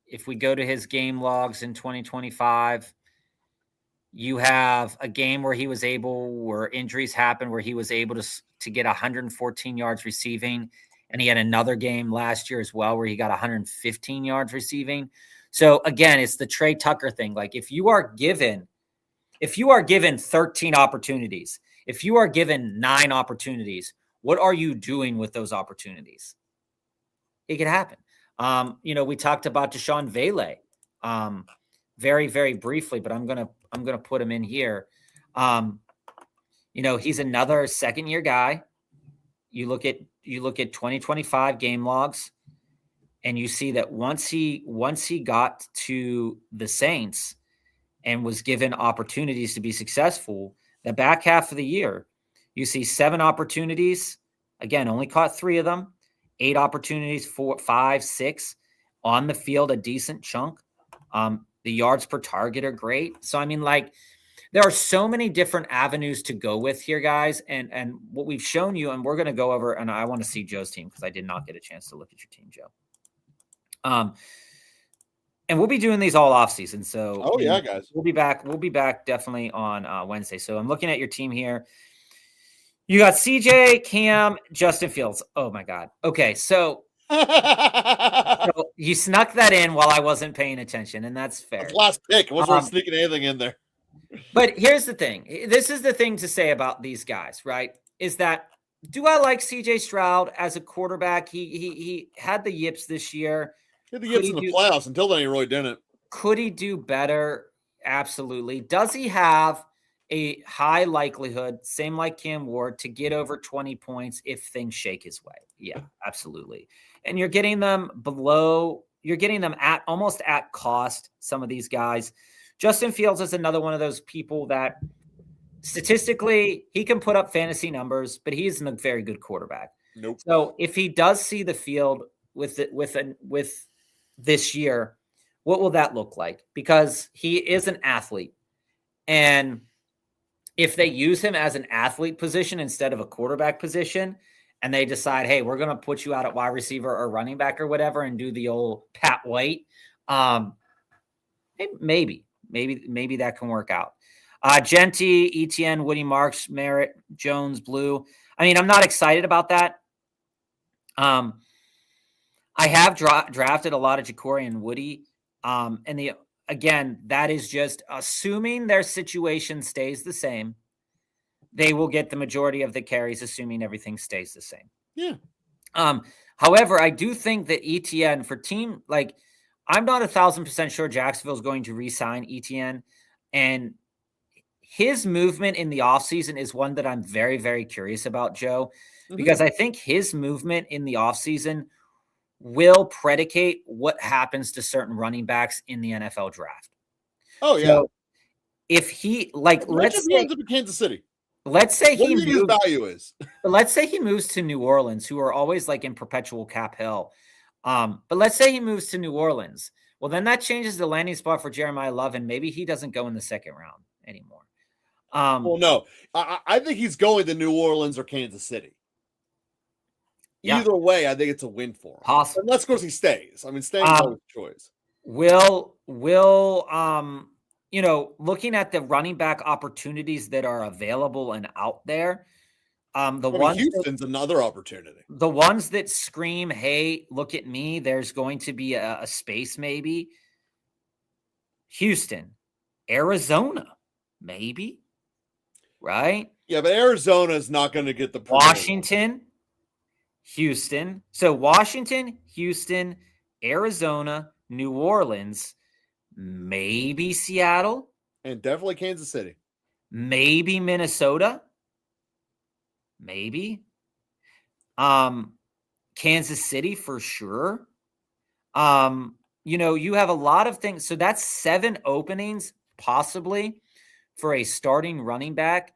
if we go to his game logs in 2025, you have a game where injuries happened, where he was able to get 114 yards receiving. And he had another game last year as well, where he got 115 yards receiving. So again, it's the Trey Tucker thing. Like if you are given 13 opportunities, if you are given 9 opportunities, what are you doing with those opportunities? It could happen. We talked about Deshaun Vele very, very briefly, but I'm gonna put him in here. He's another second-year guy. You look at 2025 game logs, and you see that once he got to the Saints and was given opportunities to be successful, the back half of the year, you see 7 opportunities. Again, only caught 3 of them. 8 opportunities, 4, 5, 6 on the field, a decent chunk. The yards per target are great. So, there are so many different avenues to go with here, guys. And what we've shown you, and we're going to go over, and I want to see Joe's team because I did not get a chance to look at your team, Joe. And we'll be doing these all off season. So, guys, we'll be back definitely on Wednesday. So I'm looking at your team here. You got CJ, Cam, Justin Fields. Oh my God. Okay. So you snuck that in while I wasn't paying attention, and that's fair. That's last pick. I wasn't sneaking anything in there. But here's the thing. This is the thing to say about these guys, right? Is that, do I like CJ Stroud as a quarterback? He had the yips this year. He had the yips in the playoffs. Until then, he really didn't. Could he do better? Absolutely. Does he have a high likelihood, same like Cam Ward, to get over 20 points if things shake his way? Yeah, absolutely. And you're getting them at almost at cost, some of these guys. Justin Fields is another one of those people that statistically he can put up fantasy numbers, but he isn't a very good quarterback. Nope. So if he does see the field with this year, what will that look like? Because he is an athlete. And if they use him as an athlete position instead of a quarterback position, and they decide, hey, we're going to put you out at wide receiver or running back or whatever and do the old Pat White, maybe that can work out. Genty, Etienne, Woody Marks, Merritt, Jones, Blue. I mean, I'm not excited about that. I have drafted a lot of Ja'Cory and Woody. Again, that is just assuming their situation stays the same. They will get the majority of the carries, assuming everything stays the same. Yeah. However, I do think that Etienne for team, like, I'm not 1,000% sure Jacksonville is going to re-sign Etienne, and his movement in the offseason is one that I'm very, very curious about, Joe, because I think his movement in the offseason will predicate what happens to certain running backs in the NFL draft. Oh, yeah. So if he, like, let's say he ends up in Kansas City. Let's say what do you think his value is? Let's say he moves to New Orleans, who are always like in perpetual cap hell. But let's say he moves to New Orleans. Well, then that changes the landing spot for Jeremiah Love, and maybe he doesn't go in the second round anymore. Well, no, I think he's going to New Orleans or Kansas City. Yeah. Either way, I think it's a win for him. Possible. Unless, of course, he stays. I mean, staying is always a choice. Looking at the running back opportunities that are available and out there, Houston's another opportunity. The ones that scream, hey, look at me, there's going to be a space maybe. Houston, Arizona, maybe. Right? Yeah, but Arizona is not going to get the Washington, Houston. So Washington, Houston, Arizona, New Orleans, maybe Seattle. And definitely Kansas City. Maybe Minnesota. Maybe. Kansas City for sure. You have a lot of things. So that's 7 openings possibly for a starting running back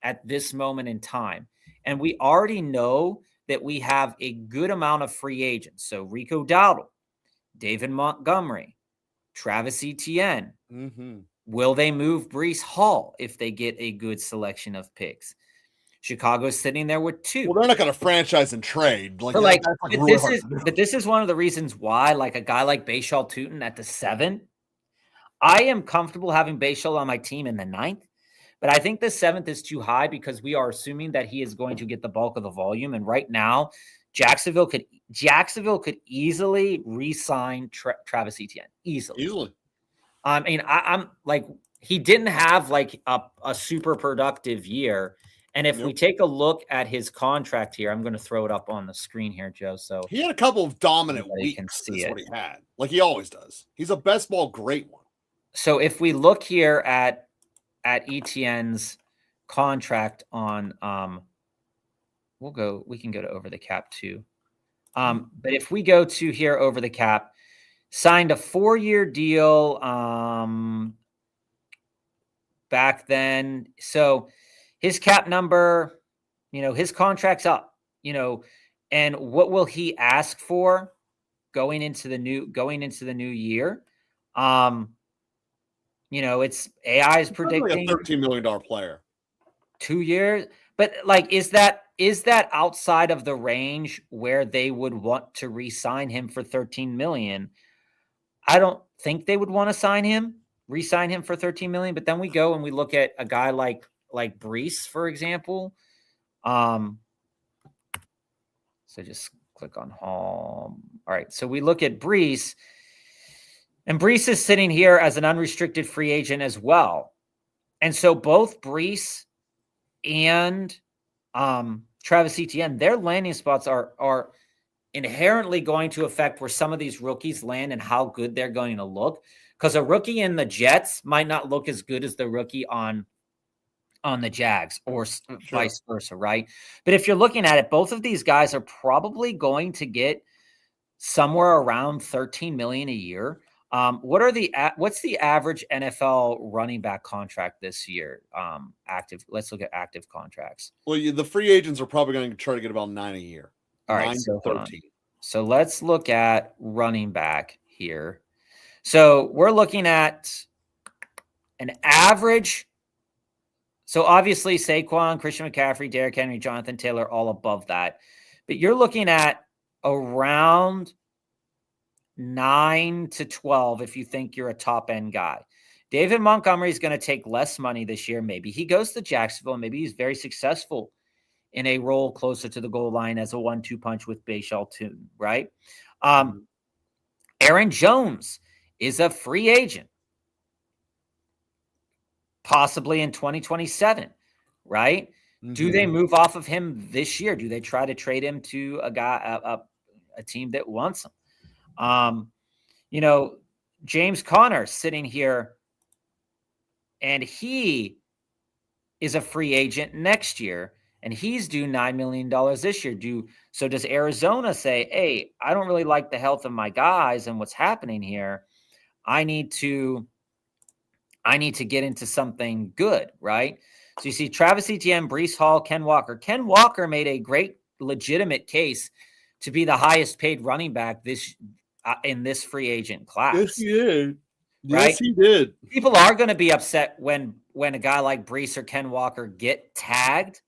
at this moment in time. And we already know that we have a good amount of free agents. So Rico Dowdle, David Montgomery, Travis Etienne. Will they move Breece Hall if they get a good selection of picks? Chicago's sitting there with 2. Well, they're not going to franchise and trade. But this is one of the reasons why, like a guy like Bashal Tutin at the 7, I am comfortable having Bashal on my team in the 9th, but I think the 7th is too high because we are assuming that he is going to get the bulk of the volume. And right now, Jacksonville could easily re-sign Travis Etienne. Easily. I mean, I'm like, he didn't have like a super productive year. And if we take a look at his contract here, I'm going to throw it up on the screen here, Joe. So he had a couple of dominant weeks. That's what he had. Like he always does. He's a best ball great one. So if we look here at Etienne's contract on, we can go to over the cap too. But if we go to here over the cap, signed a 4-year deal back then. So his cap number, his contract's up, and what will he ask for going into the new year? It's AI is predicting like a $13 million player, 2 years. But like, is that outside of the range where they would want to re-sign him for $13 million? I don't think they would want to re-sign him for $13 million. But then we go and we look at a guy like Breece, for example. So just click on home. All right. So we look at Breece, and Breece is sitting here as an unrestricted free agent as well. And so both Breece and Travis Etienne, their landing spots are inherently going to affect where some of these rookies land and how good they're going to look. Because a rookie in the Jets might not look as good as the rookie on the Jags or vice versa, right? But if you're looking at it, both of these guys are probably going to get somewhere around $13 million a year. What's the average NFL running back contract this year? Active. Let's look at active contracts. Well, the free agents are probably going to try to get about 9 a year. All right, 9 to 13. So let's look at running back here. So we're looking at an average. So obviously Saquon, Christian McCaffrey, Derrick Henry, Jonathan Taylor, all above that. But you're looking at around 9 to 12 if you think you're a top end guy. David Montgomery is going to take less money this year. Maybe he goes to Jacksonville. Maybe he's very successful in a role closer to the goal line as a 1-2 punch with Bashal Tune, right? Aaron Jones is a free agent, possibly in 2027, right? Mm-hmm. Do they move off of him this year? Do they try to trade him to a team that wants him? James Conner sitting here, and he is a free agent next year, and he's due $9 million this year. So does Arizona say, hey, I don't really like the health of my guys and what's happening here. I need to get into something good, right? So you see Travis Etienne, Breece Hall, Ken Walker. Ken Walker made a great legitimate case to be the highest paid running back in this free agent class. Yes, he did. Right? Yes, he did. People are going to be upset when a guy like Breece or Ken Walker get tagged,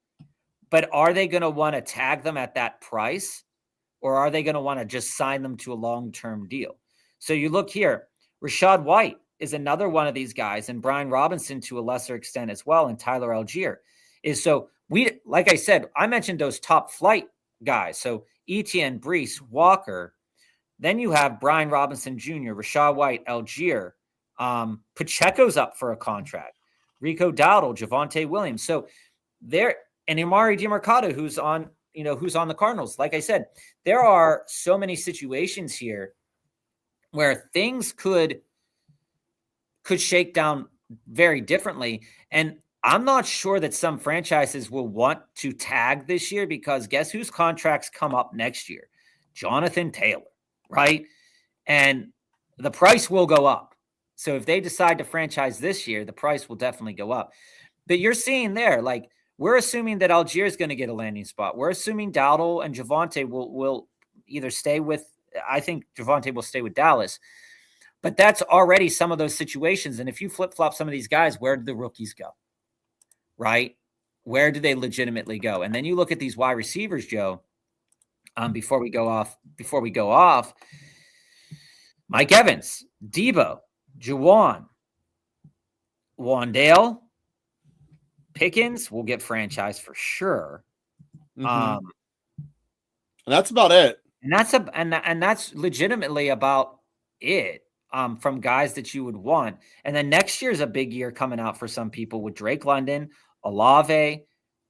but are they going to want to tag them at that price, or are they going to want to just sign them to a long-term deal? So you look here, Rachaad White is another one of these guys, and Brian Robinson to a lesser extent as well, and Tyler Algier. Like I said, I mentioned those top flight guys. So Etienne, Breece, Walker. Then you have Brian Robinson Jr., Rachaad White, Algier. Pacheco's up for a contract. Rico Dowdle, Javonte Williams. So there, and Amari DiMercado, who's on the Cardinals. Like I said, there are so many situations here where things could shake down very differently. And I'm not sure that some franchises will want to tag this year, because guess whose contracts come up next year? Jonathan Taylor, right? And the price will go up. So if they decide to franchise this year, the price will definitely go up. But you're seeing there, like, we're assuming that Algier is going to get a landing spot. We're assuming Dowdle and Javonte will either stay with, I think Javonte will stay with Dallas. But that's already some of those situations. And if you flip-flop some of these guys, where do the rookies go? Right? Where do they legitimately go? And then you look at these wide receivers, Joe, before we go off, Mike Evans, Debo, Juwan, Wandale, Pickens will get franchised for sure. Mm-hmm. That's about it. And that's legitimately about it. From guys that you would want. And then next year is a big year coming out for some people with Drake London, Olave,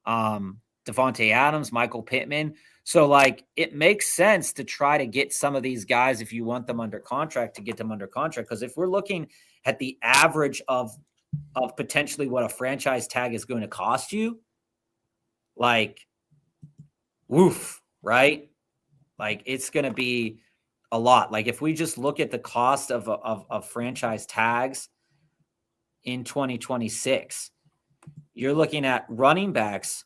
Devontae Adams, Michael Pittman. So, like, it makes sense to try to get some of these guys, if you want them under contract, to get them under contract. Because if we're looking at the average of potentially what a franchise tag is going to cost you, like, woof, right? Like, it's going to be a lot. Like, if we just look at the cost of franchise tags in 2026, you're looking at running backs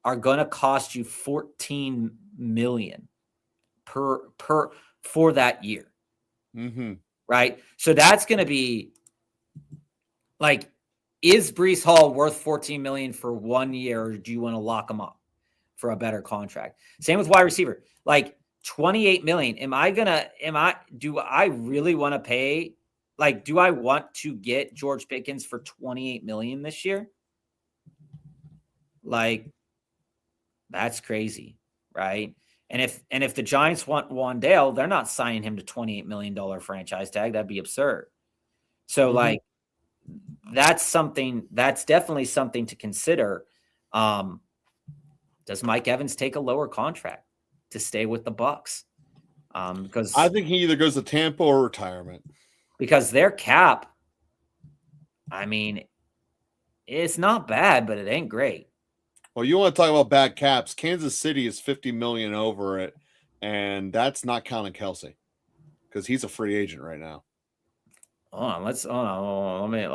are going to cost you $14 million for that year. Mm-hmm. Right. So that's going to be like, is Breece Hall worth $14 million for 1 year, or do you want to lock him up for a better contract? Same with wide receiver. Like, $28 million. Do I really want to pay? Like, do I want to get George Pickens for $28 million this year? Like, that's crazy, right? And if the Giants want Wandale, they're not signing him to $28 million franchise tag. That'd be absurd. So, like, that's definitely something to consider. Does Mike Evans take a lower contract to stay with the Bucks? Because I think he either goes to Tampa or retirement. Because their cap, I mean, it's not bad, but it ain't great. Well, you want to talk about bad caps? Kansas City is $50 million over it, and that's not counting Kelsey, because he's a free agent right now. Hold on. Let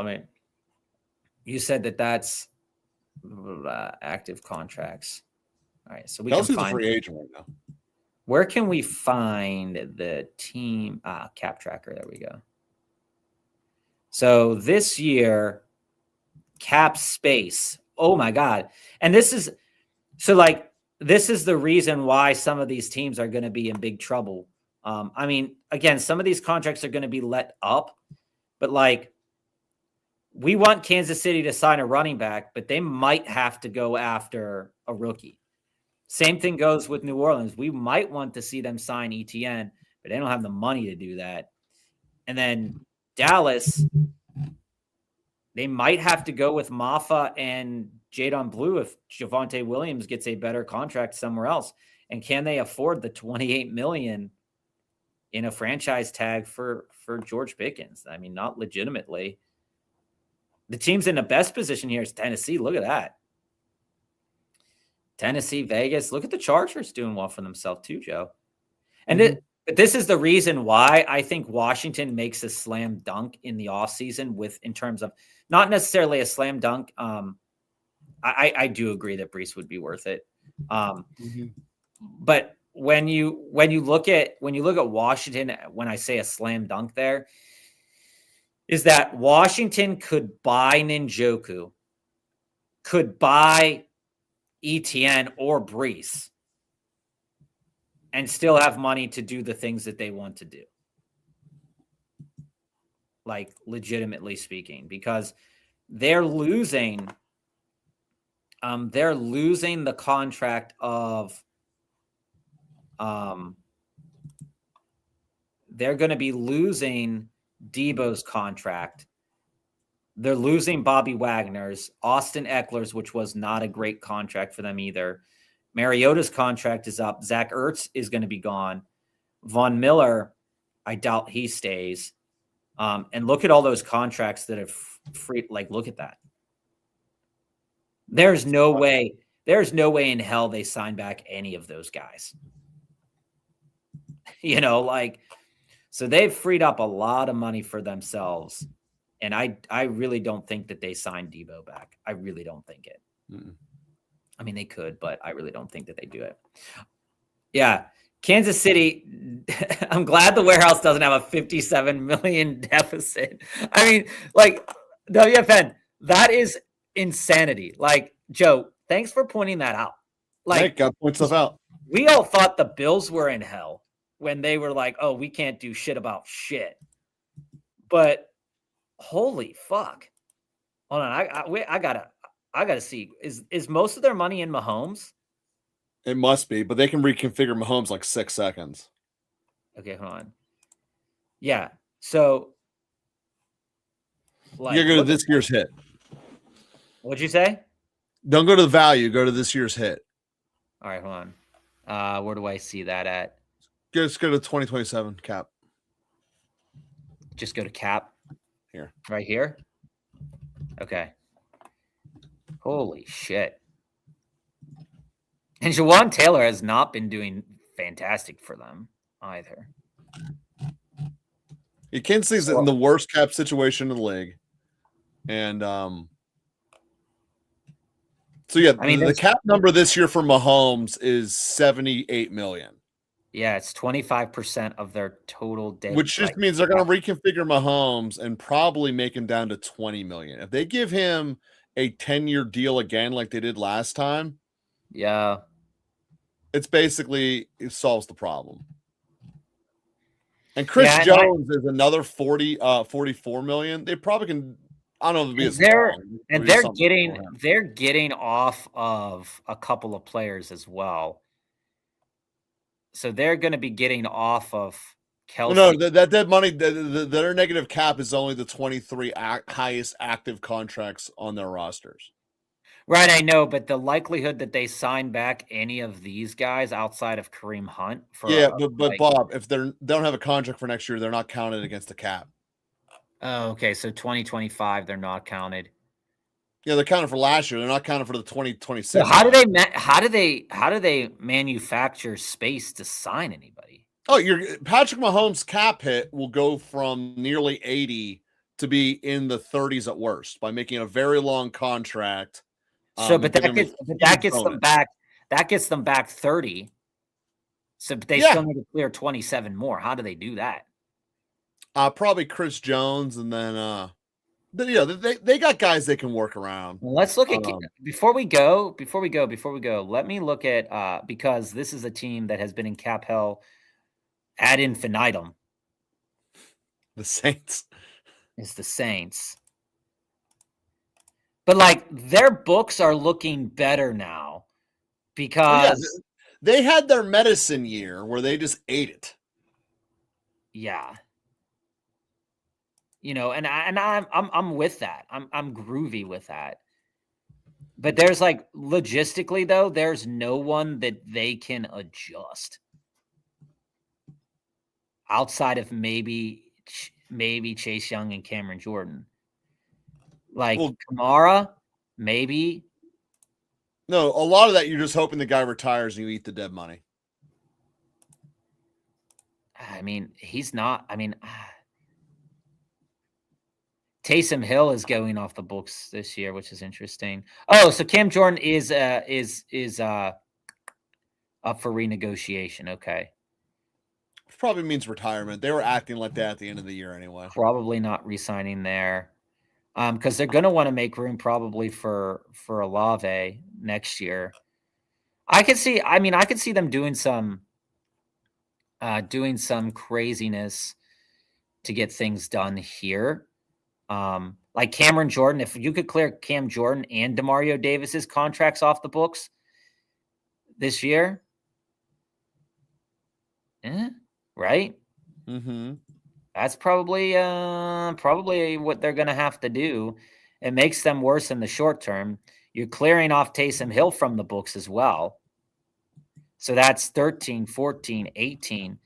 me. You said that's active contracts. All right, so we Kelsey's can find a free agent right now. Where can we find the team cap tracker? There we go. So this year, cap space. Oh my God. And this is the reason why some of these teams are going to be in big trouble. I mean, again, some of these contracts are going to be let up, but like, we want Kansas City to sign a running back, but they might have to go after a rookie. Same thing goes with New Orleans. We might want to see them sign ETN, but they don't have the money to do that. And then Dallas, they might have to go with Maffa and Jadon Blue if Javonte Williams gets a better contract somewhere else. And can they afford the $28 million in a franchise tag for George Pickens? I mean, not legitimately. The team's in the best position here is Tennessee. Look at that. Tennessee, Vegas. Look at the Chargers doing well for themselves too, Joe. And but this is the reason why I think Washington makes a slam dunk in the offseason in terms of not necessarily a slam dunk. I do agree that Brees would be worth it. But when you look at Washington, when I say a slam dunk there, is that Washington could buy Njoku, could buy ETN or Brees, and still have money to do the things that they want to do. Like, legitimately speaking, because they're losing the contract of they're going to be losing Debo's contract. They're losing Bobby Wagner's, Austin Eckler's, which was not a great contract for them either. Mariota's contract is up. Zach Ertz is going to be gone. Von Miller, I doubt he stays. And look at all those contracts that have free. Like, look at that. There's no way in hell they sign back any of those guys. So they've freed up a lot of money for themselves. And I really don't think that they signed Debo back. I really don't think it. I mean, they could, but I really don't think that they do it. Yeah. Kansas City, I'm glad the warehouse doesn't have a $57 million deficit. I mean, like, WFN, that is insanity. Like, Joe, thanks for pointing that out. Like, got to point stuff out. We all thought the Bills were in hell when they were like, oh, we can't do shit about shit. But holy fuck. Hold on. I gotta see. Is most of their money in Mahomes? It must be, but they can reconfigure Mahomes like 6 seconds. Okay, hold on. Yeah. So like, you're going to this year's hit. What'd you say? Don't go to the value, go to this year's hit. All right, hold on. Where do I see that at? Just go to 2027 cap. Just go to cap. Here. Right here? Okay. Holy shit. And Jawan Taylor has not been doing fantastic for them either. Kansas City's in the worst cap situation in the league. And so yeah, I mean, the cap number this year for Mahomes is $78 million. Yeah, it's 25% of their total day. Which just means they're going to reconfigure Mahomes and probably make him down to $20 million. If they give him a 10-year deal again like they did last time, yeah, it solves the problem. And Chris Jones is another 44 million. They probably can. I don't know if it'd be they're getting off of a couple of players as well. So they're going to be getting off of Kelsey. No, that money, their negative cap is only the 23 highest active contracts on their rosters. Right, I know, but the likelihood that they sign back any of these guys outside of Kareem Hunt for but Bob, if they don't have a contract for next year, they're not counted against the cap. Oh, okay. So 2025, they're not counted. Yeah, they're counted for last year. They're not counted for the 2026. So how do they manufacture space to sign anybody? Oh, Patrick Mahomes' cap hit will go from nearly 80 to be in the 30s at worst by making a very long contract. So, but that gets them back. That gets them back 30. So they still need to clear 27 more. How do they do that? Probably Chris Jones, and then they got guys they can work around. Well, let's look at before we go. Let me look at because this is a team that has been in cap hell ad infinitum. The Saints. It's the Saints. But like their books are looking better now because they had their medicine year where they just ate it. Yeah. You know, and I'm with that. I'm groovy with that. But there's like logistically though, there's no one that they can adjust outside of maybe Chase Young and Cameron Jordan. Like Kamara, maybe. No, a lot of that you're just hoping the guy retires and you eat the dead money. I mean, he's not. I mean, Taysom Hill is going off the books this year, which is interesting. Oh, so Cam Jordan is up for renegotiation. Okay. Probably means retirement. They were acting like that at the end of the year anyway. Probably not re-signing there. Because they're going to want to make room probably for Olave next year. I could see them doing some craziness to get things done here. Like Cameron Jordan, if you could clear Cam Jordan and DeMario Davis's contracts off the books this year, right? Mm-hmm. That's probably what they're going to have to do. It makes them worse in the short term. You're clearing off Taysom Hill from the books as well. So that's 13, 14, 18.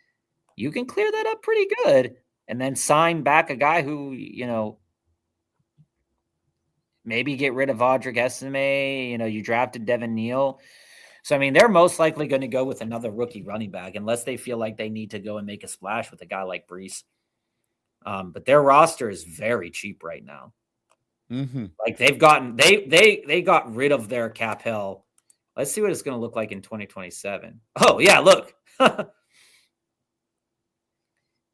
You can clear that up pretty good and then sign back a guy who, you know, maybe get rid of Audric Esime. You know, you drafted Devin Neal. So, I mean, they're most likely going to go with another rookie running back unless they feel like they need to go and make a splash with a guy like Brees. But their roster is very cheap right now. Mm-hmm. Like they got rid of their cap hell. Let's see what it's going to look like in 2027. Oh yeah, look.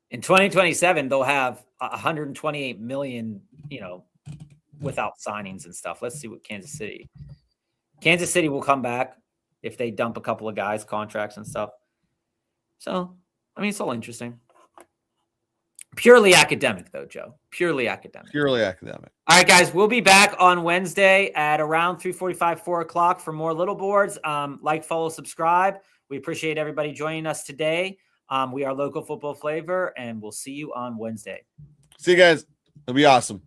In 2027, they'll have 128 million, you know, without signings and stuff. Let's see what Kansas City will come back if they dump a couple of guys' contracts and stuff. So, I mean, it's all interesting. Purely academic, though, Joe. Purely academic. Purely academic. All right, guys. We'll be back on Wednesday at around 3:45, 4 o'clock for more Little Boards. Like, follow, subscribe. We appreciate everybody joining us today. We are Local Football Flavor, and we'll see you on Wednesday. See you guys. It'll be awesome.